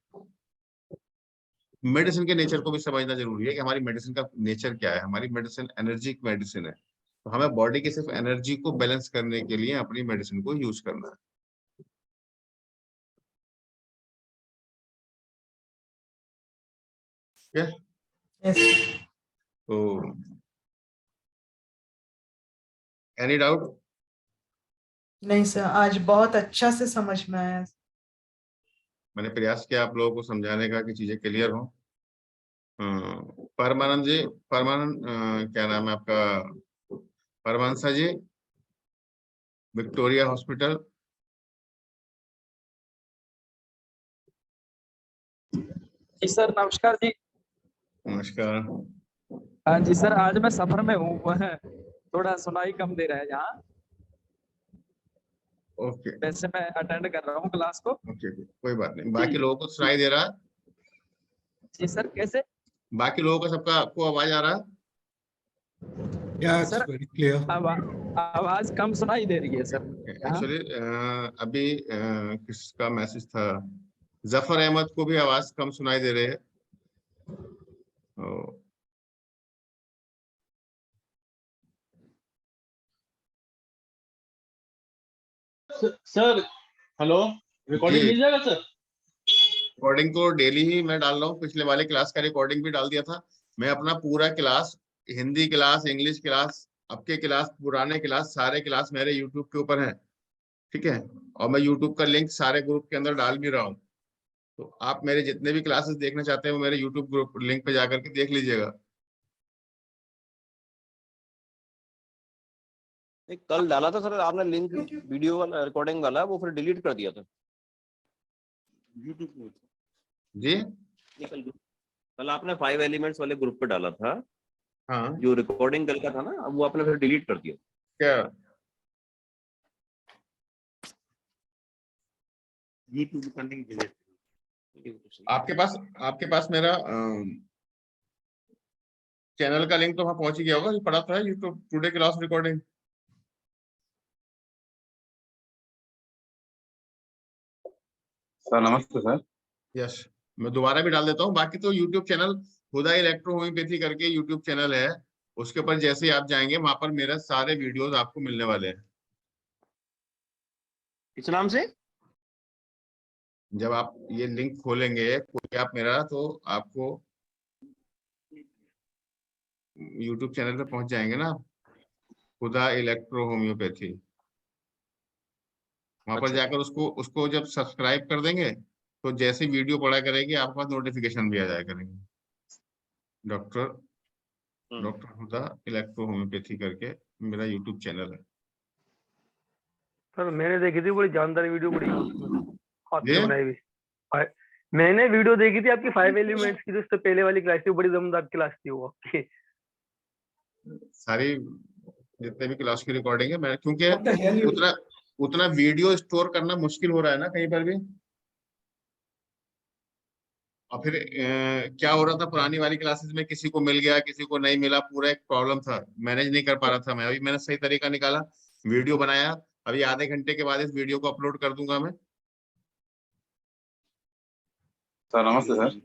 मेडिसिन के नेचर को भी समझना जरूरी है कि हमारी मेडिसिन का नेचर क्या है। हमारी मेडिसिन एनर्जी मेडिसिन है, तो हमें बॉडी की सिर्फ एनर्जी को बैलेंस करने के लिए अपनी मेडिसिन को यूज करना है। क्या? तो एनी डाउट? नहीं सर, आज बहुत अच्छा से समझ में आया। मैंने प्रयास किया आप लोगों को समझाने का कि चीजें क्लियर हो। परमानंद जी, परमानंद क्या नाम है आपका? परमानसा जी, विक्टोरिया हॉस्पिटल। जी सर, नमस्कार जी। नमस्कार। हाँ जी सर, आज मैं सफर में हूँ, थोड़ा सुनाई कम दे रहा है यहाँ। ओके, वैसे मैं अटेंड कर रहा हूँ क्लास को। ओके, कोई बात नहीं। बाकी लोगों को सुनाई दे रहा है? जी सर, कैसे? बाकी लोगों का सबका आपको आवाज आ रहा है? Yeah, it's very clear. आवाज कम सुनाई दे रही है सर। एक्चुअली अभी किसका मैसेज था? जफर अहमद को भी आवाज कम सुनाई दे रही है। सर हेलो, रिकॉर्डिंग मिल जाएगा सर? रिकॉर्डिंग तो डेली ही मैं डाल रहा हूँ, पिछले वाले क्लास का रिकॉर्डिंग भी डाल दिया था। मैं अपना पूरा class, Hindi class, English class, आपके क्लास, पुराने क्लास, सारे क्लास मेरे यूट्यूब के ऊपर है, ठीक है। और मैं यूट्यूब का लिंक सारे ग्रुप के अंदर डाल भी रहा हूँ, तो आप मेरे जितने भी क्लासेस देखना चाहते हैं वो मेरे यूट्यूब ग्रुप लिंक पे जाकर के देख लीजिएगा। कल डाला था सर आपने लिंक, वीडियो वाला रिकॉर्डिंग वाला, वो फिर डिलीट कर दिया था यूट्यूब जी। कल आपने 5 एलिमेंट्स वाले ग्रुप पे डाला था। हाँ, जो रिकॉर्डिंग कल का था ना, वो आपने फिर डिलीट कर दिया क्या? YouTube recording delete. आपके पास मेरा चैनल का लिंक तो वहां पहुंच ही गया होगा, जो पड़ा था YouTube today class recording. Sir नमस्ते सर। यस, मैं दोबारा भी डाल देता हूँ। बाकी तो यूट्यूब चैनल हुदा इलेक्ट्रो होम्योपैथी करके यूट्यूब चैनल है, उसके ऊपर जैसे ही आप जाएंगे वहां पर मेरे सारे वीडियोस आपको मिलने वाले हैं। इस नाम से जब आप ये लिंक खोलेंगे कोई आप मेरा, तो आपको यूट्यूब चैनल पे पहुंच जाएंगे ना, हुदा इलेक्ट्रो होम्योपैथी। वहां पर जाकर उसको जब सब्सक्राइब कर देंगे, तो जैसे वीडियो पढ़ा करेगी आपके पास नोटिफिकेशन भी आ जाया करेंगे। डॉक्टर हुदा इलेक्ट्रो होम्योपैथी करके मेरा यूट्यूब चैनल है। सर मैंने देखी थी बड़ी जानदार वीडियो, बड़ी हाथ ये से बनाई हुई। मैंने वीडियो देखी थी आपकी 5 एलिमेंट्स की, जो उससे पहले वाली क्लास थी, बड़ी दमदार क्लास थी वो आपकी। सारी जितने भी क्लास की रिकॉर्डिंग है मैं, क्योंकि उतना वीडियो स्टोर करना मुश्किल हो रहा है ना कहीं पर भी। और फिर क्या हो रहा था पुरानी वाली क्लासेस में, किसी को मिल गया किसी को नहीं मिला, पूरा एक प्रॉब्लम था, मैनेज नहीं कर पा रहा था मैं। अभी मैंने सही तरीका निकाला, वीडियो बनाया, अभी आधे घंटे के बाद इस वीडियो को अपलोड कर दूंगा मैं। सर नमस्ते सर।